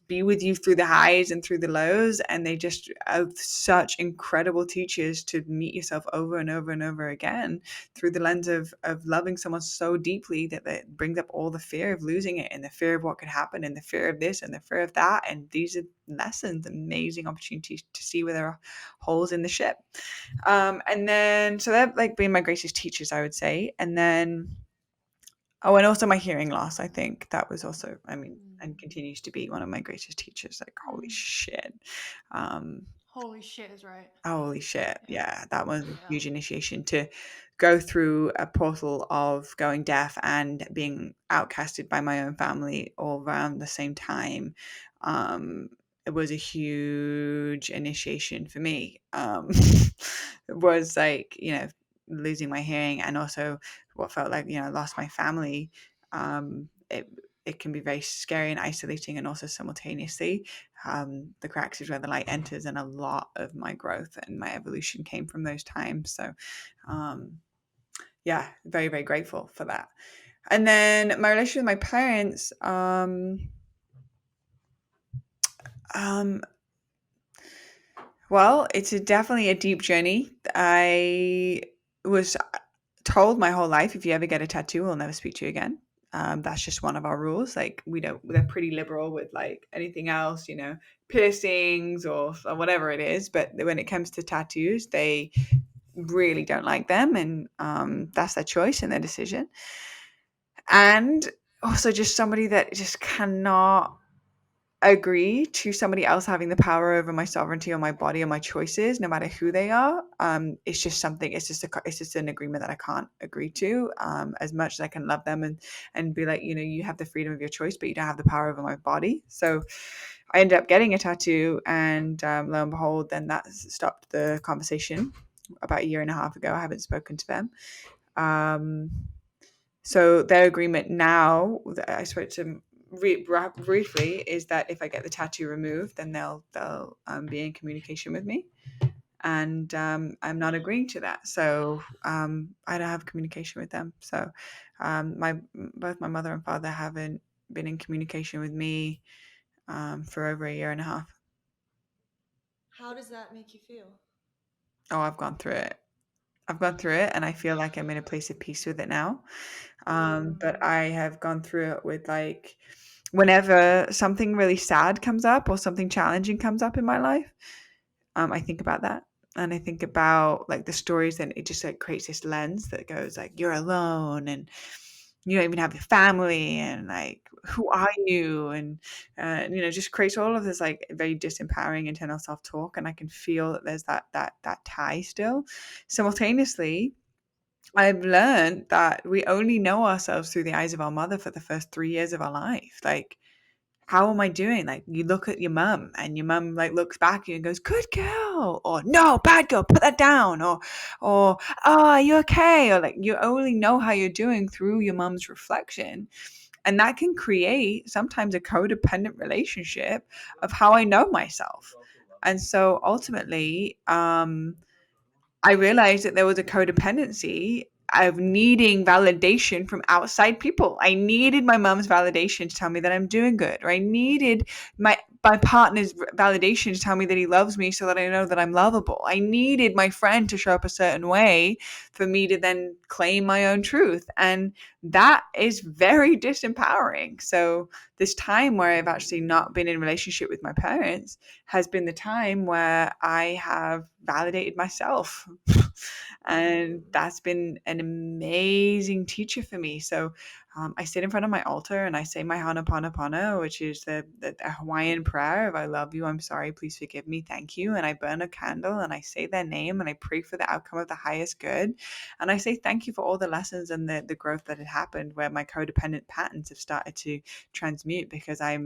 be with you through the highs and through the lows, and they just are such incredible teachers to meet yourself over and over and over again through the lens of loving someone so deeply that it brings up all the fear of losing it and the fear of what could happen and the fear of this and the fear of that. And these are lessons, amazing opportunities to see where there are holes in the ship. And then so they're like being my greatest teachers, I would say. And then and also my hearing loss, I think that was also, I mean, and continues to be one of my greatest teachers. Like, holy shit. Holy shit is right. Holy shit. Yeah, that was a Yeah. huge initiation to go through a portal of going deaf and being outcasted by my own family all around the same time. It was a huge initiation for me. It was like, losing my hearing, and also what felt like, I lost my family. It can be very scary and isolating, and also simultaneously the cracks is where the light enters, and a lot of my growth and my evolution came from those times. So yeah, very, very grateful for that. And then my relationship with my parents, well, it's definitely a deep journey. I was told my whole life, if you ever get a tattoo, we'll never speak to you again. That's just one of our rules. Like, they're pretty liberal with like anything else, piercings or whatever it is. But when it comes to tattoos, they really don't like them. And that's their choice and their decision. And also just somebody that just cannot agree to somebody else having the power over my sovereignty or my body or my choices, no matter who they are. It's just something, it's just an agreement that I can't agree to. As much as I can love them and be like, you have the freedom of your choice, but you don't have the power over my body. So I ended up getting a tattoo, and lo and behold, then that stopped the conversation about a year and a half ago. I haven't spoken to them. So their agreement now that I spoke to briefly is that if I get the tattoo removed, then they'll be in communication with me, and I'm not agreeing to that. So I don't have communication with them. So both my mother and father haven't been in communication with me for over a year and a half. How does that make you feel? Oh, I've gone through it. And I feel like I'm in a place of peace with it now. But I have gone through it with like, whenever something really sad comes up or something challenging comes up in my life, I think about that. And I think about like the stories, and it just like creates this lens that goes like, you're alone and you don't even have your family, and like, who are you? And just creates all of this like very disempowering internal self-talk. And I can feel that there's that tie still. Simultaneously, I've learned that we only know ourselves through the eyes of our mother for the first 3 years of our life. Like, how am I doing? Like, you look at your mum, and your mum like looks back at you and goes, "Good girl," or "No, bad girl, put that down," or "Oh, are you okay?" Or like, you only know how you're doing through your mum's reflection. And that can create sometimes a codependent relationship of how I know myself. And so ultimately, I realized that there was a codependency of needing validation from outside people. I needed my mom's validation to tell me that I'm doing good, or I needed my partner's validation to tell me that he loves me so that I know that I'm lovable. I needed my friend to show up a certain way for me to then claim my own truth. And that is very disempowering. So this time where I've actually not been in relationship with my parents has been the time where I have validated myself. And that's been an amazing teacher for me. So I sit in front of my altar and I say my Ho'oponopono, which is the Hawaiian prayer of "I love you, I'm sorry, please forgive me, thank you." And I burn a candle and I say their name and I pray for the outcome of the highest good. And I say thank you for all the lessons and the growth that had happened, where my codependent patterns have started to transmute, because I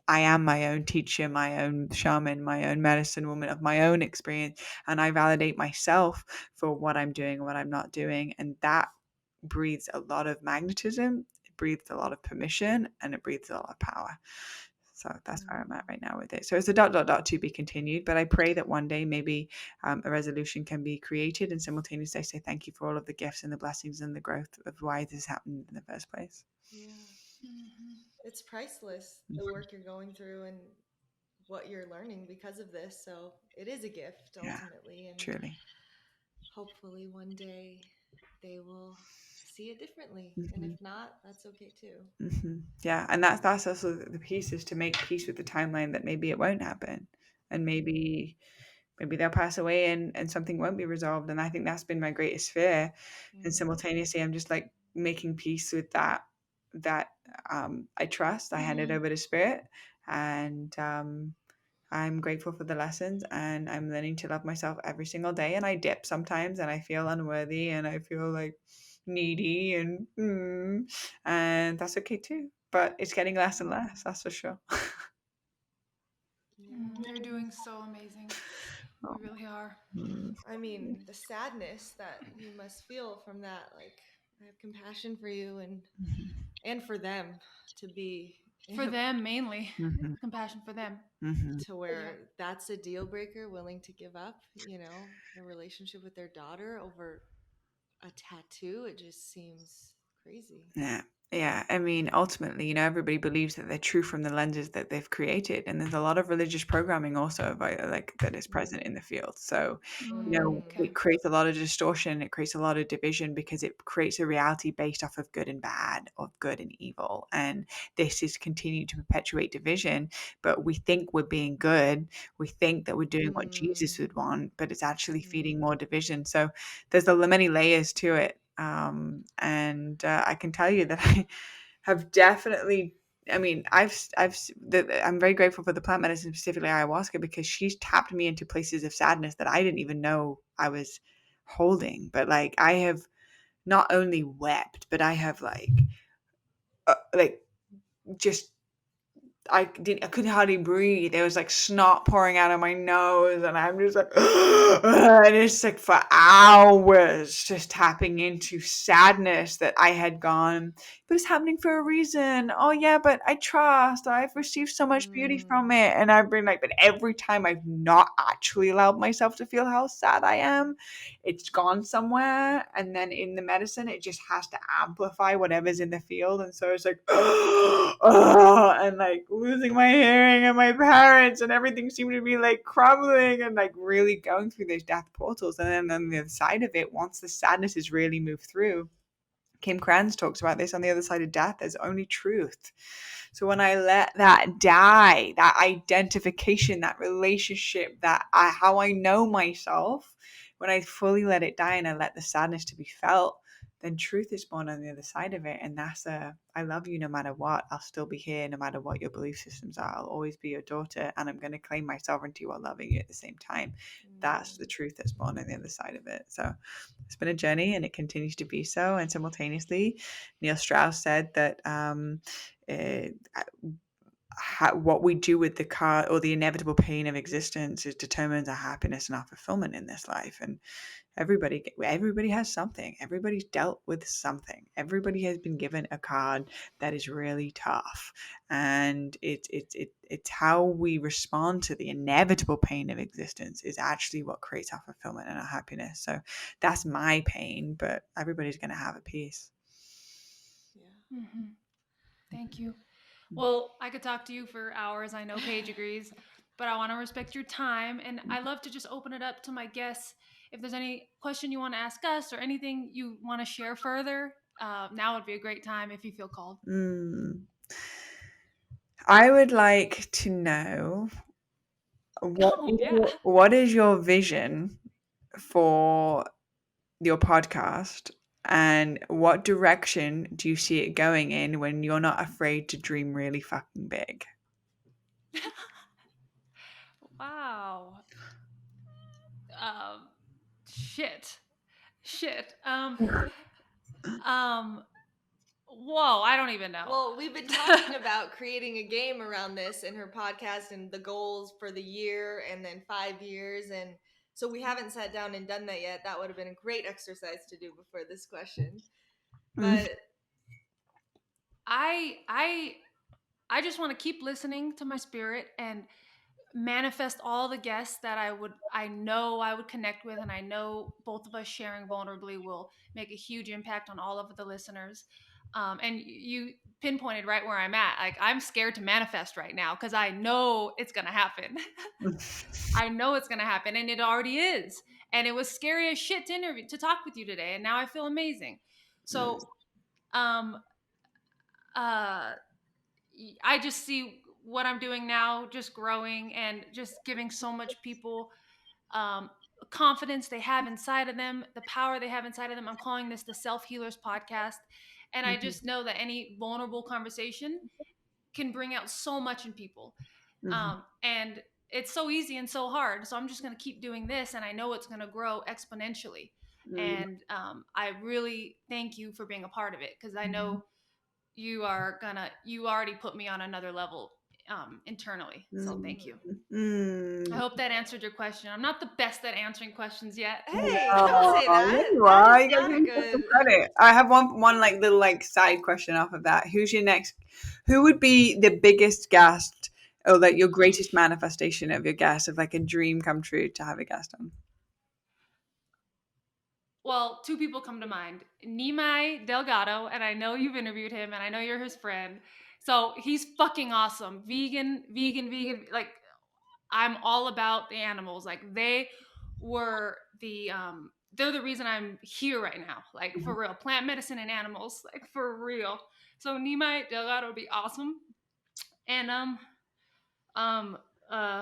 am my own teacher, my own shaman, my own medicine woman of my own experience. And I validate myself for what I'm doing and what I'm not doing. And that breathes a lot of magnetism, it breathes a lot of permission, and it breathes a lot of power. So that's where I'm at right now with it. So it's a ... to be continued, but I pray that one day maybe a resolution can be created, and simultaneously I say thank you for all of the gifts and the blessings and the growth of why this happened in the first place. Yeah. It's priceless, the work you're going through, and what you're learning because of this. So it is a gift Yeah, ultimately, and truly. hopefully one day they will see it differently. And if Hmm. not, that's okay too. Yeah, and that's also the piece, is to make peace with the timeline that maybe it won't happen, and maybe they'll pass away and something won't be resolved. And I think that's been my greatest fear. And simultaneously, I'm just like making peace with that I trust. I hand it over to spirit, and I'm grateful for the lessons, and I'm learning to love myself every single day. And I dip sometimes, and I feel unworthy, and I feel like needy, and that's okay too. But it's getting less and less, that's for sure. Yeah. You're doing so amazing. You really are. I mean, the sadness that you must feel from that, like, I have compassion for you and for them to be For them, mainly. Mm-hmm. Compassion for them. Mm-hmm. to where that's a deal breaker, willing to give up, the relationship with their daughter over a tattoo. It just seems crazy. Yeah. Yeah. I mean, ultimately, everybody believes that they're true from the lenses that they've created. And there's a lot of religious programming also about, like, that is present in the field. So, Okay. it creates a lot of distortion. It creates a lot of division because it creates a reality based off of good and bad, of good and evil. And this is continuing to perpetuate division. But we think we're being good. We think that we're doing what Jesus would want, but it's actually feeding more division. So there's many layers to it. And I can tell you that I have definitely. I mean, I'm very grateful for the plant medicine, specifically ayahuasca, because she's tapped me into places of sadness that I didn't even know I was holding. But like, I have not only wept, but I have like just I couldn't hardly breathe. There was like snot pouring out of my nose, and I'm just like, and it's like for hours just tapping into sadness that I had gone, but it's happening for a reason. Oh yeah, but I trust. I've received so much beauty from it, and I've been like, but every time I've not actually allowed myself to feel how sad I am, it's gone somewhere, and then in the medicine it just has to amplify whatever's in the field. And so it's like and like losing my hearing and my parents, and everything seemed to be like crumbling, and like really going through those death portals. And then on the other side of it, once the sadness is really moved through, Kim Kranz talks about this, on the other side of death there's only truth. So when I let that die, that identification, that relationship, how I know myself, when I fully let it die and I let the sadness to be felt, then truth is born on the other side of it. And that's I love you no matter what. I'll still be here no matter what your belief systems are. I'll always be your daughter, and I'm going to claim my sovereignty while loving you at the same time. That's the truth that's born on the other side of it. So it's been a journey, and it continues to be so. And simultaneously, Neil Strauss said that what we do with the car, or the inevitable pain of existence, is determines our happiness and our fulfillment in this life. And everybody has something. Everybody's dealt with something. Everybody has been given a card that is really tough, and it's how we respond to the inevitable pain of existence is actually what creates our fulfillment and our happiness. So that's my pain, but everybody's going to have a piece. Yeah. Thank you. Well, I could talk to you for hours. I know Paige agrees, but I want to respect your time. And I love to just open it up to my guests. If there's any question you want to ask us or anything you want to share further, now would be a great time if you feel called. I would like to know what is your vision for your podcast, and what direction do you see it going in when you're not afraid to dream really fucking big? Wow. Um, shit. Shit. Um, whoa, I don't even know. Well, we've been talking about creating a game around this in her podcast and the goals for the year and then 5 years. And so we haven't sat down and done that yet. That would have been a great exercise to do before this question. But I just want to keep listening to my spirit and manifest all the guests that I know I would connect with, and I know both of us sharing vulnerably will make a huge impact on all of the listeners. And you pinpointed right where I'm at. Like, I'm scared to manifest right now because I know it's gonna happen. I know it's gonna happen, and it already is. And it was scary as shit to talk with you today, and now I feel amazing. So, um, uh, I just see what I'm doing now, just growing and just giving so much people um, confidence they have inside of them, the power they have inside of them. I'm calling this the Self Healers Podcast. And I just know that any vulnerable conversation can bring out so much in people. And it's so easy and so hard. So I'm just going to keep doing this. And I know it's going to grow exponentially. And I really thank you for being a part of it, because I know you already put me on another level internally. So thank you. I hope that answered your question. I'm not the best at answering questions yet. Hey, don't say that. Yeah, you That are. is You gotta not give me good. some credit. I have one like little like side question off of that. Who would be the biggest guest, or like your greatest manifestation of your guest, of like a dream come true to have a guest on? Well, two people come to mind. Nimai Delgado, and I know you've interviewed him, and I know you're his friend. So he's fucking awesome. Vegan. Like, I'm all about the animals. Like, they were they're the reason I'm here right now. Like, for real. Plant medicine and animals. Like, for real. So Nimai Delgado would be awesome. And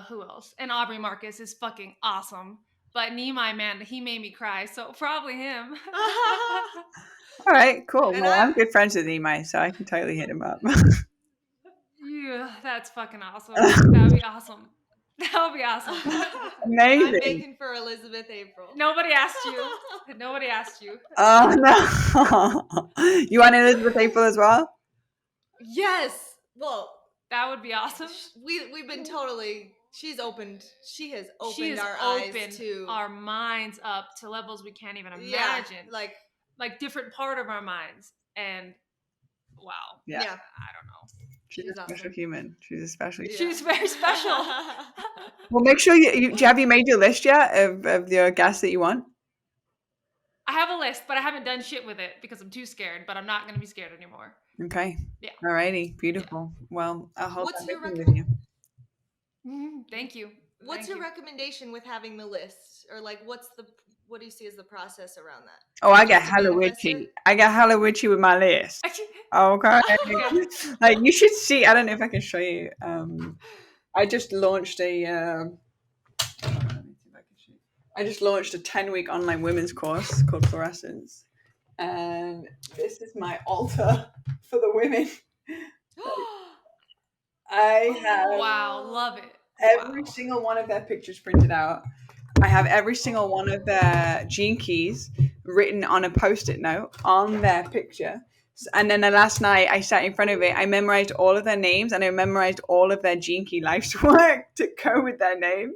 who else? And Aubrey Marcus is fucking awesome. But Nimai, man, he made me cry. So probably him. All right, cool. And Well, I'm good friends with Imai, so I can totally hit him up. Yeah, that's fucking awesome. That'd be awesome. That would be awesome. I'm Amazing. baking for Elizabeth April. Nobody asked you. Nobody asked you. Oh no! You want Elizabeth April as well? Yes. Well, That would be awesome. we've been totally. She has opened She has our opened eyes to our minds up to levels we can't even yeah, imagine. like different part of our minds. And wow. Yeah. yeah. I don't know. She's a special awesome. human. She's a special. Yeah. She's very special. Well, make sure have you made your list yet of your guests that you want? I have a list, but I haven't done shit with it because I'm too scared, but I'm not going to be scared anymore. Okay. Yeah. Alrighty. Beautiful. Yeah. Well, I hope What's your with you. Thank you. What's your recommendation with having the list? Or like what do you see as the process around that? Oh, I get hella witchy. I get hella witchy with my list. Okay. Like, you should see. I don't know if I can show you. I just launched a 10-week online women's course called Fluorescence, and this is my altar for the women. I have love it. Every single one of their pictures printed out. I have every single one of their gene keys written on a post-it note on their picture. And then last night I sat in front of it. I memorized all of their names, and I memorized all of their gene key life's work to go with their name.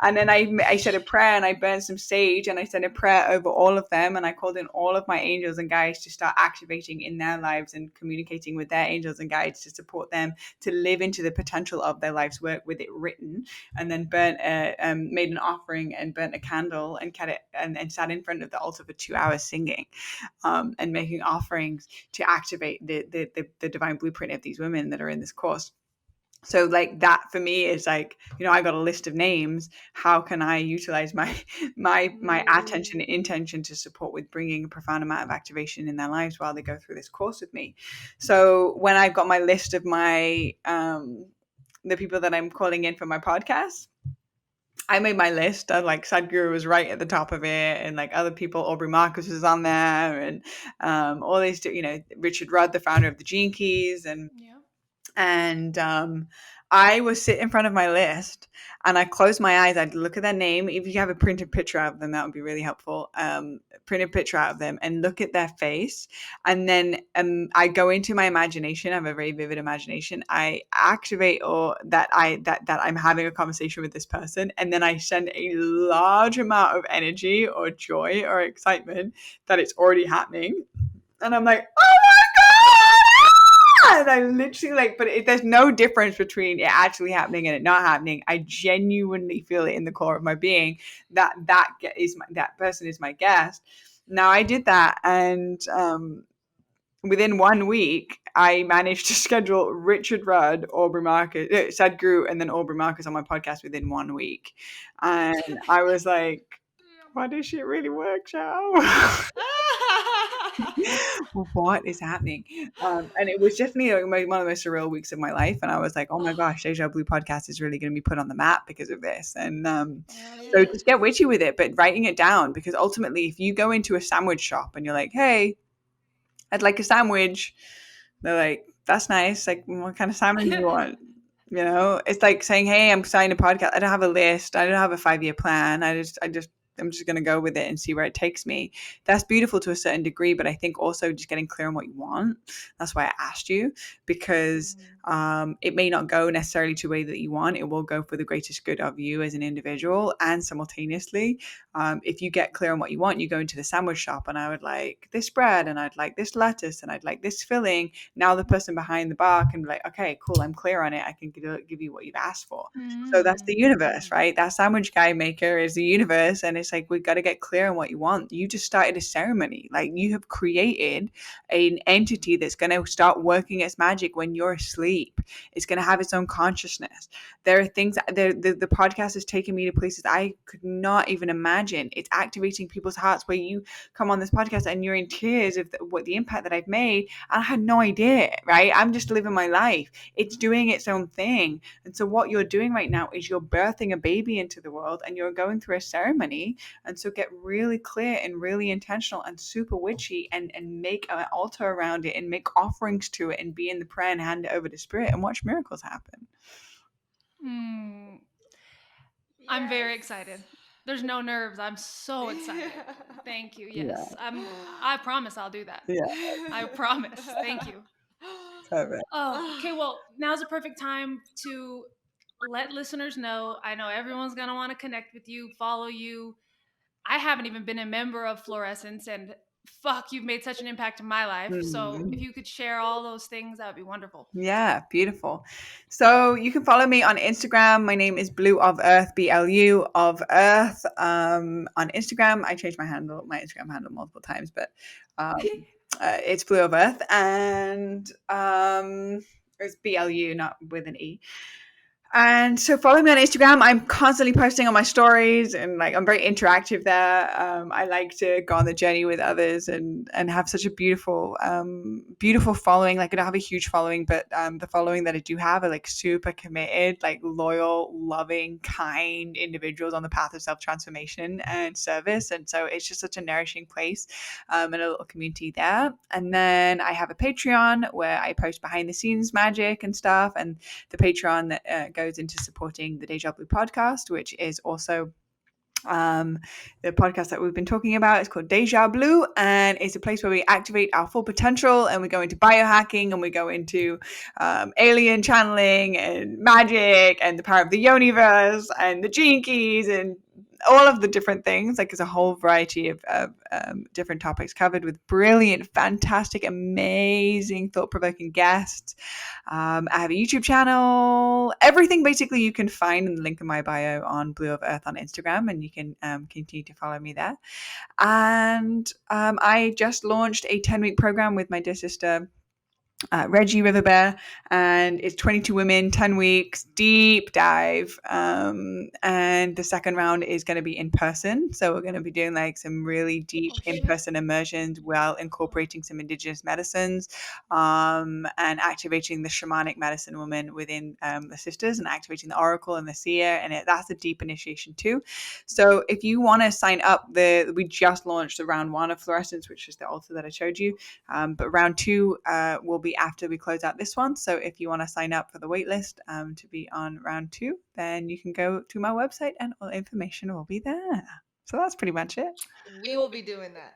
And then I said a prayer, and I burned some sage, and I said a prayer over all of them. And I called in all of my angels and guides to start activating in their lives and communicating with their angels and guides to support them to live into the potential of their life's work with it written. And then made an offering and burnt a candle and cut it and sat in front of the altar for 2 hours singing and making offerings to activate the divine blueprint of these women that are in this course. So like that for me is like, I got a list of names. How can I utilize my attention and intention to support with bringing a profound amount of activation in their lives while they go through this course with me? So when I've got my list of my the people that I'm calling in for my podcast, I made my list. Like Sadhguru was right at the top of it, and like other people, Aubrey Marcus was on there, and all these, Richard Rudd, the founder of the Gene Keys, and I was sitting in front of my list, and I closed my eyes. I'd look at their name. If you have a printed picture of them, that would be really helpful. Print a picture out of them and look at their face. And then I go into my imagination. I have a very vivid imagination. I activate that I'm having a conversation with this person. And then I send a large amount of energy or joy or excitement that it's already happening. And I'm like, oh my God! And I literally but there's no difference between it actually happening and it not happening. I genuinely feel it in the core of my being that person is my guest. Now I did that, and within 1 week, I managed to schedule Richard Rudd, Aubrey Marcus, Sadhguru, and then Aubrey Marcus on my podcast within 1 week. And I was like, why does shit really work, Shao? What is happening? And it was definitely one of the most surreal weeks of my life. And I was like, oh my gosh, Deja Blue podcast is really going to be put on the map because of this. And so just get witchy with it, but writing it down, because ultimately, if you go into a sandwich shop and you're like, hey, I'd like a sandwich, they're like, that's nice. Like, what kind of sandwich do you want? You know, it's like saying, hey, I'm starting a podcast. I don't have a list. I don't have a 5-year plan. I'm just going to go with it and see where it takes me. That's beautiful to a certain degree, but I think also just getting clear on what you want. That's why I asked you, because it may not go necessarily to the way that you want. It will go for the greatest good of you as an individual. And simultaneously, if you get clear on what you want, you go into the sandwich shop and I would like this bread and I'd like this lettuce and I'd like this filling. Now the person behind the bar can be like, okay, cool, I'm clear on it. I can give you what you've asked for. So that's the universe, right? That sandwich guy maker is the universe. And it's like, we got to get clear on what you want. You just started a ceremony. Like, you have created an entity that's going to start working its magic when you're asleep. It's going to have its own consciousness. There are things, the podcast has taken me to places I could not even imagine. It's activating people's hearts where you come on this podcast and you're in tears of what the impact that I've made. I had no idea, right? I'm just living my life. It's doing its own thing. And so what you're doing right now is you're birthing a baby into the world and you're going through a ceremony. And so get really clear and really intentional and super witchy and make an altar around it and make offerings to it and be in the prayer and hand it over to spirit and watch miracles happen. I'm very excited. There's no nerves. I'm so excited. Thank you. Yes. I promise I'll do that. Yeah. I promise. Thank you. Perfect. Oh, okay. Well, now's a perfect time to let listeners know. I know everyone's going to want to connect with you, follow you. I haven't even been a member of Fluorescence, and fuck, you've made such an impact in my life. So if you could share all those things, that would be wonderful. Yeah, beautiful. So you can follow me on Instagram. My name is Blue of Earth, BLU of Earth. On Instagram, I changed my Instagram handle multiple times, but it's Blue of Earth, and it's BLU, not with an E. And so follow me on Instagram. I'm constantly posting on my stories and like I'm very interactive there. I like to go on the journey with others and have such a beautiful following. Like, I don't have a huge following, but the following that I do have are like super committed, like loyal, loving, kind individuals on the path of self-transformation and service. And so it's just such a nourishing place and a little community there. And then I have a Patreon where I post behind the scenes magic and stuff. And the Patreon that goes into supporting the Deja Blue podcast, which is also the podcast that we've been talking about. Is called Deja Blue, and it's a place where we activate our full potential and we go into biohacking and we go into alien channeling and magic and the power of the universe and the gene keys and all of the different things. Like, there's a whole variety of different topics covered with brilliant, fantastic, amazing, thought-provoking guests. I have a YouTube channel. Everything basically you can find in the link in my bio on Blue of Earth on Instagram, and you can continue to follow me there. And I just launched a 10-week program with my dear sister Reggie Riverbear, and it's 22 women, 10 weeks, deep dive. And the second round is going to be in person. So we're going to be doing like some really deep in-person immersions while incorporating some indigenous medicines and activating the shamanic medicine woman within the sisters and activating the oracle and the seer. And that's a deep initiation too. So if you want to sign up, we just launched the round 1 of Fluorescence, which is the altar that I showed you. But round 2 will be after we close out this one. So if you want to sign up for the waitlist to be on round 2, then you can go to my website and all information will be there. So that's pretty much it. We will be doing that.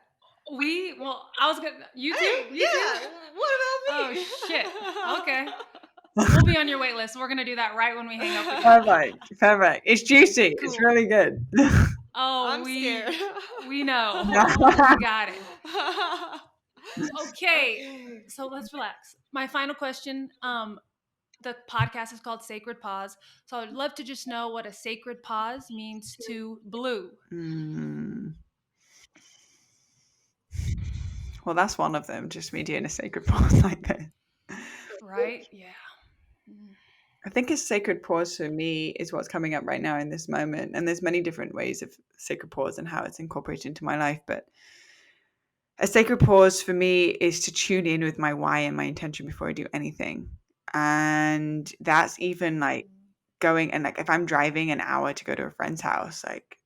I was gonna. You too? Hey, You yeah. too? What about me? Oh shit. Okay. We'll be on your wait list. We're gonna do that right when we hang up again. Perfect. It's juicy. Cool. It's really good. Oh, I'm scared. we know. We got it. Okay. So let's relax. My final question. The podcast is called Sacred Pause. So I'd love to just know what a sacred pause means to Blue. Well, that's one of them, just me doing a sacred pause like this. Right? Yeah. I think a sacred pause for me is what's coming up right now in this moment. And there's many different ways of sacred pause and how it's incorporated into my life. But a sacred pause for me is to tune in with my why and my intention before I do anything. And that's even like going and like if I'm driving an hour to go to a friend's house, like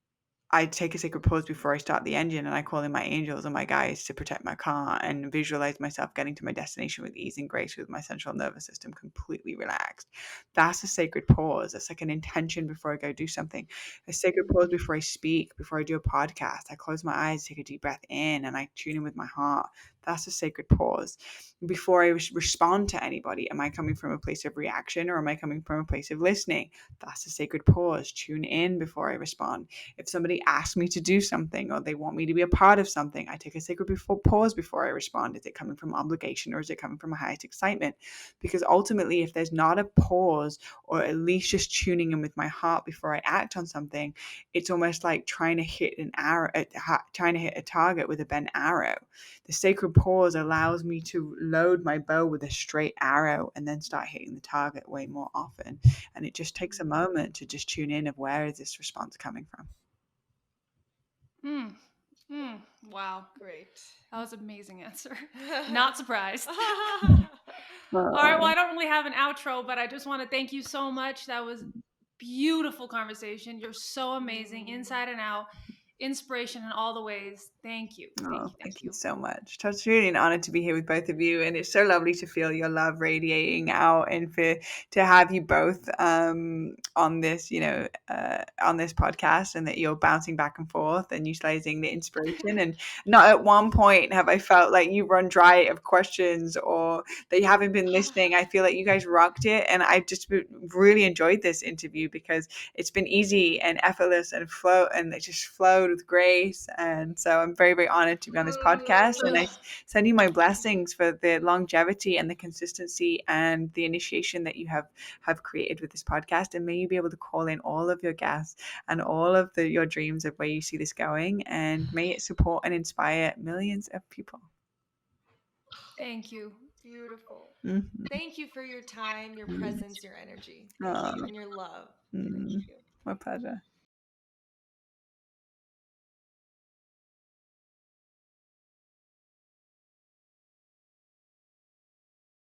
I take a sacred pause before I start the engine and I call in my angels and my guides to protect my car and visualize myself getting to my destination with ease and grace with my central nervous system completely relaxed. That's a sacred pause. It's like an intention before I go do something. A sacred pause before I speak, before I do a podcast. I close my eyes, take a deep breath in, and I tune in with my heart. That's a sacred pause. Before I respond to anybody, am I coming from a place of reaction or am I coming from a place of listening? That's a sacred pause. Tune in before I respond. If somebody asks me to do something or they want me to be a part of something, I take a sacred pause before I respond. Is it coming from obligation or is it coming from a highest excitement? Because ultimately, if there's not a pause or at least just tuning in with my heart before I act on something, it's almost like trying to hit an arrow, trying to hit a target with a bent arrow. The sacred pause allows me to load my bow with a straight arrow and then start hitting the target way more often. And it just takes a moment to just tune in of where is this response coming from. Wow. Great. That was an amazing answer. Not surprised. All right. Well, I don't really have an outro, but I just want to thank you so much. That was beautiful conversation. You're so amazing, inside and out, inspiration in all the ways. Thank you. Thank you so much. It's really an honor to be here with both of you, and it's so lovely to feel your love radiating out, and to have you both on this, on this podcast, and that you're bouncing back and forth and utilizing the inspiration. And not at one point have I felt like you run dry of questions or that you haven't been listening. I feel like you guys rocked it, and I just really enjoyed this interview because it's been easy and effortless and it just flowed with grace. And so I'm very, very honored to be on this podcast. And I send you my blessings for the longevity and the consistency and the initiation that you have created with this podcast. And may you be able to call in all of your guests and all of your dreams of where you see this going. And may it support and inspire millions of people. Thank you. Beautiful. Mm-hmm. Thank you for your time, your presence, your energy. Thank you, and your love. Thank you. My pleasure.